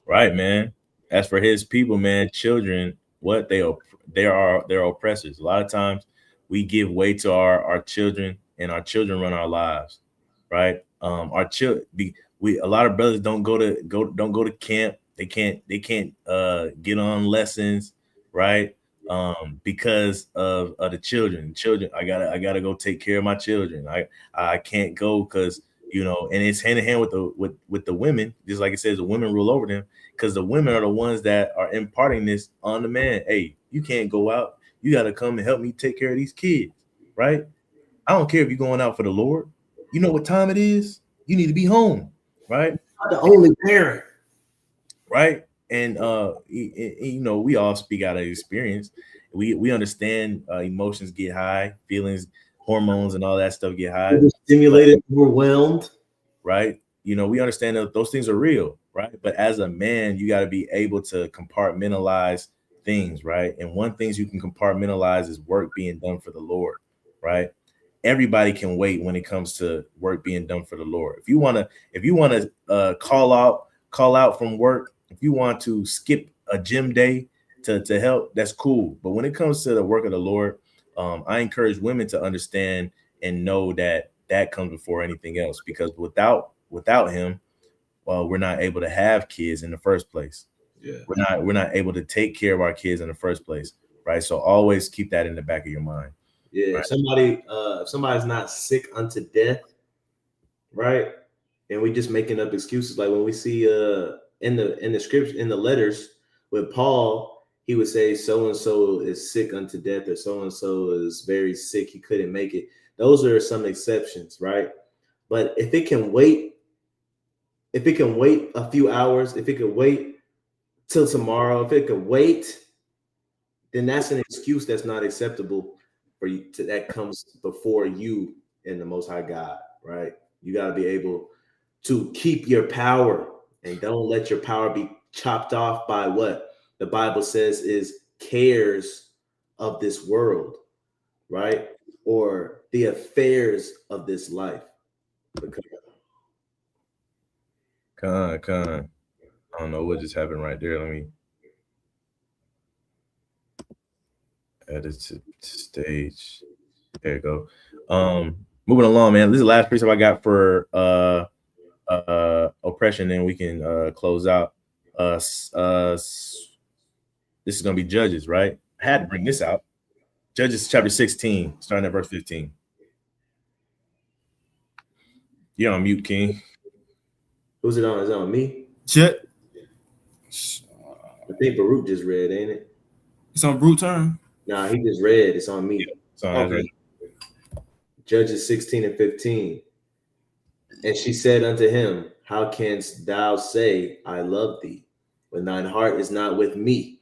Right, man. As for his people, man, children, what they are oppressors. A lot of times we give way to our children, and our children run our lives, right? Our children, a lot of brothers don't go to camp. They can't get on lessons, right? Because of the children. I gotta go take care of my children. I can't go because, you know, and it's hand in hand with the women, just like it says, the women rule over them, because the women are the ones that are imparting this on the man. Hey, you can't go out. You got to come and help me take care of these kids, right? I don't care if you're going out for the Lord. You know what time it is? You need to be home, right? I'm the only parent, right? And you know, we all speak out of experience. We understand emotions get high, feelings, hormones, and all that stuff get high. We're stimulated, overwhelmed, right? You know, we understand that those things are real, right? But as a man, you got to be able to compartmentalize things, right? And one thing you can compartmentalize is work being done for the Lord, right? Everybody can wait when it comes to work being done for the Lord. If you want to call out from work, if you want to skip a gym day to help, that's cool. But when it comes to the work of the Lord, I encourage women to understand and know that comes before anything else, because without him, well, we're not able to have kids in the first place. Yeah. We're not able to take care of our kids in the first place, right? So always keep that in the back of your mind. Yeah, right? if somebody's not sick unto death, right? And we just making up excuses. Like when we see in the scripture, in the letters with Paul, he would say so and so is sick unto death, or so and so is very sick, he couldn't make it. Those are some exceptions, right? But if it can wait a few hours, if it could wait till tomorrow, if it could wait, then that's an excuse that's not acceptable for you that comes before you and the Most High God, right? You got to be able to keep your power, and don't let your power be chopped off by what the Bible says is cares of this world, right? Or the affairs of this life. I don't know what just happened right there. Let me add it to stage. There you go. Moving along, man. This is the last precept I got for oppression, and we can close out. This is gonna be Judges, right? I had to bring this out. Judges chapter 16, starting at verse 15. You're on mute, King. Who's it on? Is it on me? Chet. I think Baruch just read, ain't it? It's on Brute turn. Nah, he just read. It's on me. It's on okay. Judges 16 and 15. And she said unto him, how canst thou say, I love thee, when thine heart is not with me?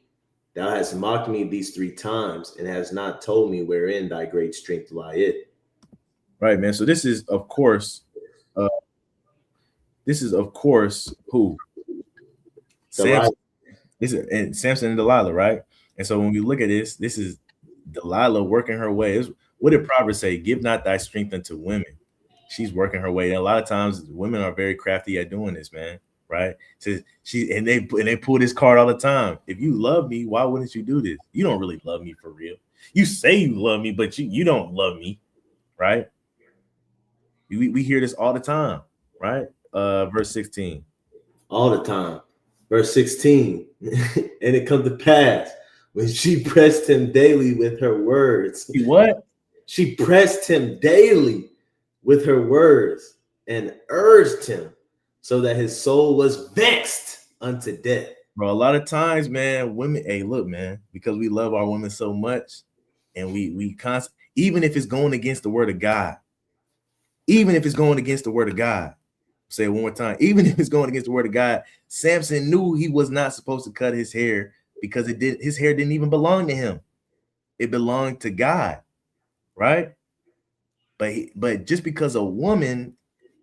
Thou hast mocked me these 3 times, and hast not told me wherein thy great strength lieth. Right, man. So this is, of course, who? Samson. Samson and Delilah, right? And so when we look at this is Delilah working her way. What did Proverbs say? Give not thy strength unto women. She's working her way. And a lot of times women are very crafty at doing this, man. Right? So they pull this card all the time. If you love me, why wouldn't you do this? You don't really love me for real. You say you love me, but you don't love me, right? We hear this all the time, right? Verse 16. All the time. Verse 16. And it come to pass when she pressed him daily with her words. What? She pressed him daily with her words and urged him, so that his soul was vexed unto death. Bro, a lot of times, man, women, hey, look, man, because we love our women so much, and we constantly, even if it's going against the word of God, Say it one more time. Even if it's going against the word of God, Samson knew he was not supposed to cut his hair because his hair didn't even belong to him. It belonged to God, right? But just because a woman,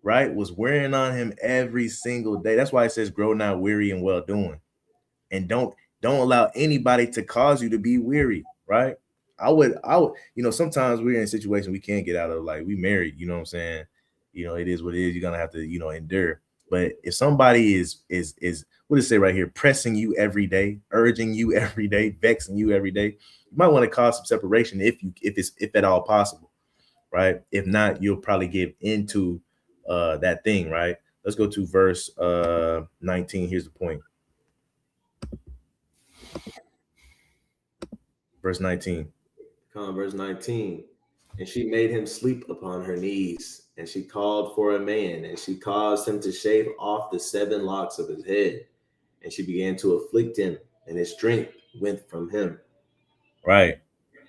right, was wearing on him every single day. That's why it says grow not weary in well doing. And don't allow anybody to cause you to be weary, right? I would, sometimes we're in a situation we can't get out of, like we married, you know what I'm saying? It is what it is. You're gonna have to, endure. But if somebody is what does it say right here, pressing you every day, urging you every day, vexing you every day, you might want to cause some separation if at all possible, right? If not, you'll probably give into that thing, right? Let's go to verse 19. Here's the point. Verse 19. Come on, verse 19. And she made him sleep upon her knees, and she called for a man, and she caused him to shave off the 7 locks of his head, and she began to afflict him, and his strength went from him. Right.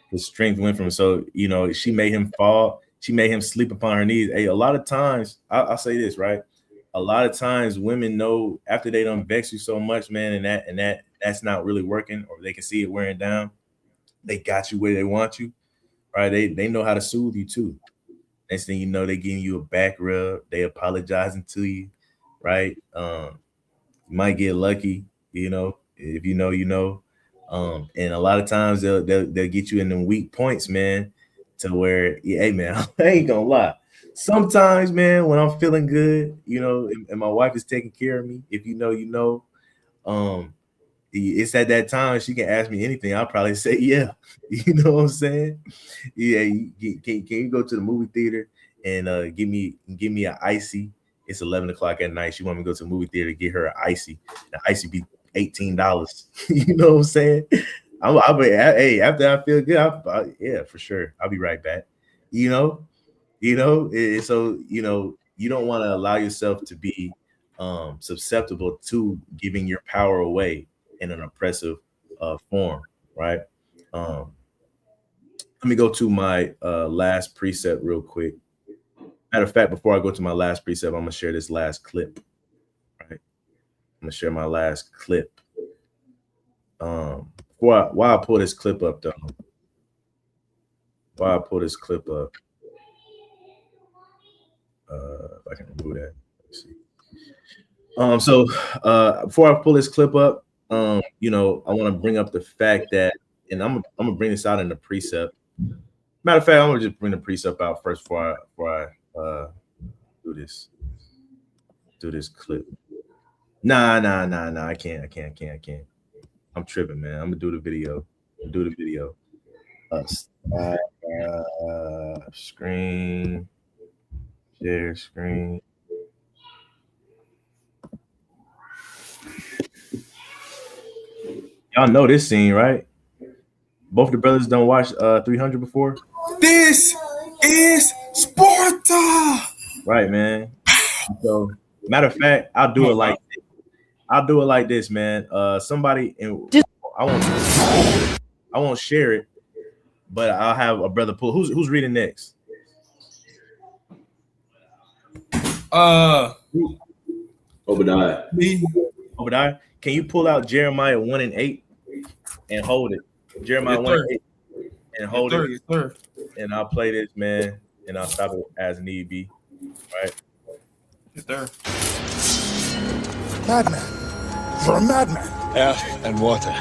His strength went from him. So, she made him fall. She made him sleep upon her knees. Hey, a lot of times, I'll say this, right? A lot of times women know after they done vex you so much, man, and that's not really working, or they can see it wearing down. They got you where they want you, right? They know how to soothe you too. Next thing you know, they giving you a back rub. They apologizing to you, right? You might get lucky, if you know. And a lot of times they'll get you in them weak points, man, to where, hey, man, I ain't gonna lie. Sometimes, man, when I'm feeling good, and my wife is taking care of me, if you know, it's at that time she can ask me anything. I'll probably say, yeah. You know what I'm saying? Yeah. Can you go to the movie theater and give me an icy? It's 11 o'clock at night. She want me to go to the movie theater to get her an icy. The icy be $18. You know what I'm saying? I'll be, hey, after I feel good, yeah, for sure. I'll be right back. So, you don't want to allow yourself to be susceptible to giving your power away in an oppressive form, right? Let me go to my last precept real quick. Matter of fact, before I go to my last precept, I'm gonna share this last clip. Right? I'm gonna share my last clip. While I pull this clip up, though. While I pull this clip up, if I can remove that. Let's see. So before I pull this clip up, I want to bring up the fact that, and I'm gonna bring this out in the precept. Matter of fact, I'm gonna just bring the precept out first before I do this clip. Nah. I can't. I'm tripping, man. I'm gonna do the video. Screen. Share screen. Y'all know this scene, right? Both the brothers don't watch 300 before. This is Sparta. Right, man. So, matter of fact, I'll do it like this, man. Somebody, I won't share it, but I'll have a brother pull. Who's reading next? Obadiah. Me. Obadiah. Can you pull out Jeremiah 1:8 and hold it? Jeremiah 1:8 and hold it. Yes, sir. And I'll play this, man, and I'll stop it as need be. Right? Yes, sir. Madman. You're a madman. Air and water.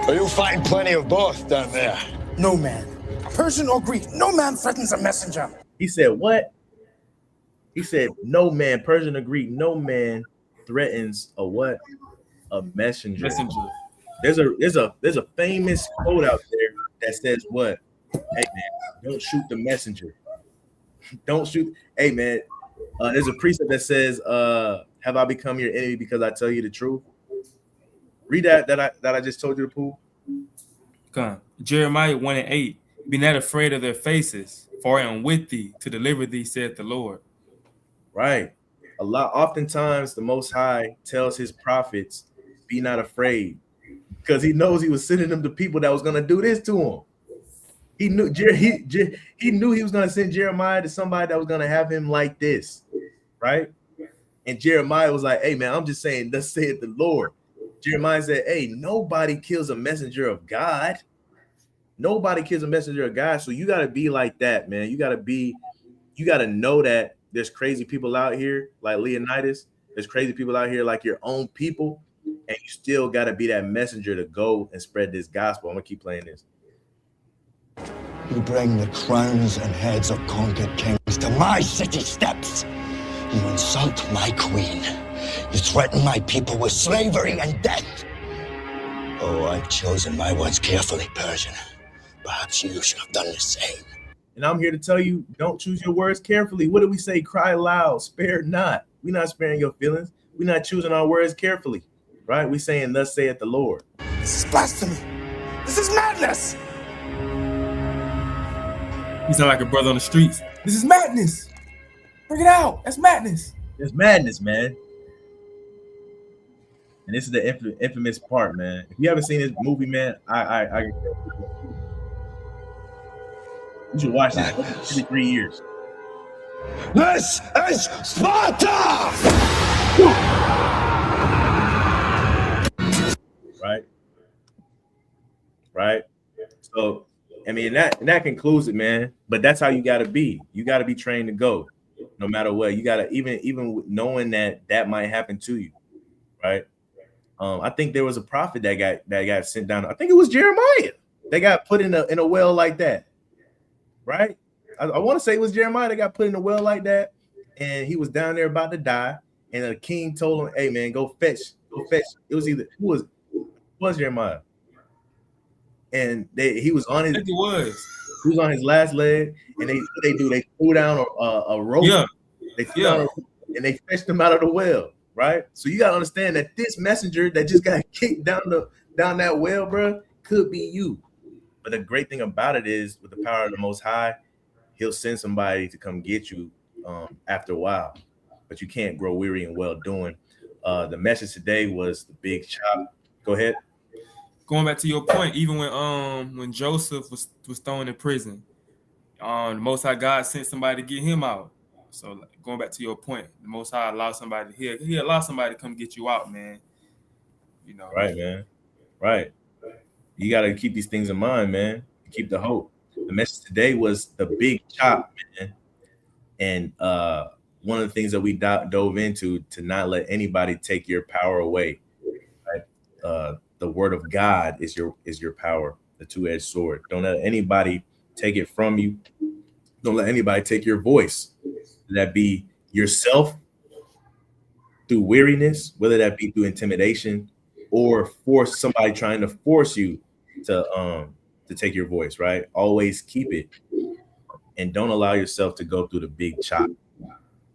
But you'll find plenty of both down there. No man, Persian or Greek, no man threatens a messenger. He said what? He said, no man, Persian or Greek, no man threatens a what? A messenger. There's a famous quote out there that says what? Hey man, don't shoot the messenger. Don't shoot. Hey man, there's a precept that says, have I become your enemy because I tell you the truth? Read that I just told you to pull. Come. Jeremiah 1:8. Be not afraid of their faces, for I am with thee to deliver thee, saith the Lord. Right. Oftentimes the Most High tells his prophets, be not afraid, because he knows he was sending them to people that was going to do this to him. He knew he was going to send Jeremiah to somebody that was going to have him like this, right? And Jeremiah was like, hey, man, I'm just saying, thus saith the Lord. Jeremiah said, hey, nobody kills a messenger of God. Nobody kills a messenger of God. So you got to be like that, man. You got to know that there's crazy people out here like Leonidas. There's crazy people out here like your own people. And you still got to be that messenger to go and spread this gospel. I'm going to keep playing this. You bring the crowns and heads of conquered kings to my city steps. You insult my queen. You threaten my people with slavery and death. Oh, I've chosen my words carefully, Persian. Perhaps you should have done the same. And I'm here to tell you, don't choose your words carefully. What do we say? Cry loud, spare not. We're not sparing your feelings. We're not choosing our words carefully, right? We're saying, thus saith the Lord. This is blasphemy. This is madness. You sound like a brother on the streets. This is madness. Bring it out. That's madness. It's madness, man. And this is the infamous part, man. If you haven't seen this movie, man, I you should watch this every 3 years. This is Sparta! Right. So, I mean, that concludes it, man. But that's how you got to be. You got to be trained to go, no matter what. You got to even knowing that might happen to you, right? I think there was a prophet that got sent down. I think it was Jeremiah. They got put in a well like that, right? I want to say it was Jeremiah that got put in a well like that, and he was down there about to die, and the king told him, "Hey, man, go fetch." It was either who was Jeremiah, and he was on his. I think it was. He was on his last leg, and they threw down a rope. Yeah. They threw down a rope, and they fetched him out of the well. Right, so you gotta understand that this messenger that just got kicked down that well, bro, could be you. But the great thing about it is, with the power of the Most High, He'll send somebody to come get you after a while. But you can't grow weary in well doing. The message today was the big chop. Go ahead. Going back to your point, even when Joseph was thrown in prison, the Most High God sent somebody to get him out. So going back to your point, the Most High allowed somebody he allowed somebody to come get you out, man. You know, right, man, right. You got to keep these things in mind, man. Keep the hope. The message today was the big chop, man. And one of the things that we dove into to not let anybody take your power away. Right, the word of God is your power, the two-edged sword. Don't let anybody take it from you. Don't let anybody take your voice. That be yourself through weariness, whether that be through intimidation or force somebody trying to force you to take your voice, right? Always keep it and don't allow yourself to go through the big chop.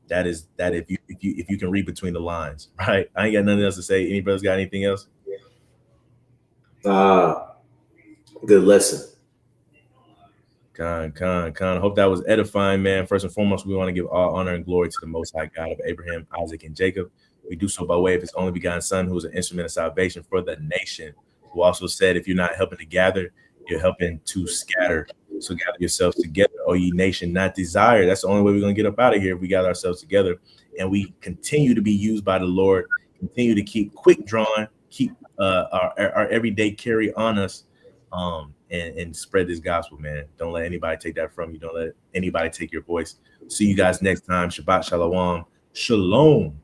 That if you can read between the lines, right? I ain't got nothing else to say. Any brothers got anything else? Good lesson. Con. Hope that was edifying, man. First and foremost, we want to give all honor and glory to the Most High God of Abraham, Isaac, and Jacob. We do so by way of His only begotten Son, who is an instrument of salvation for the nation. Who also said, if you're not helping to gather, you're helping to scatter. So gather yourselves together, O ye nation, not desire. That's the only way we're going to get up out of here if we gather ourselves together and we continue to be used by the Lord. Continue to keep quick drawing, keep our everyday carry on us. And spread this gospel, man. Don't let anybody take that from you. Don't let anybody take your voice. See you guys next time. Shabbat Shalom. Shalom.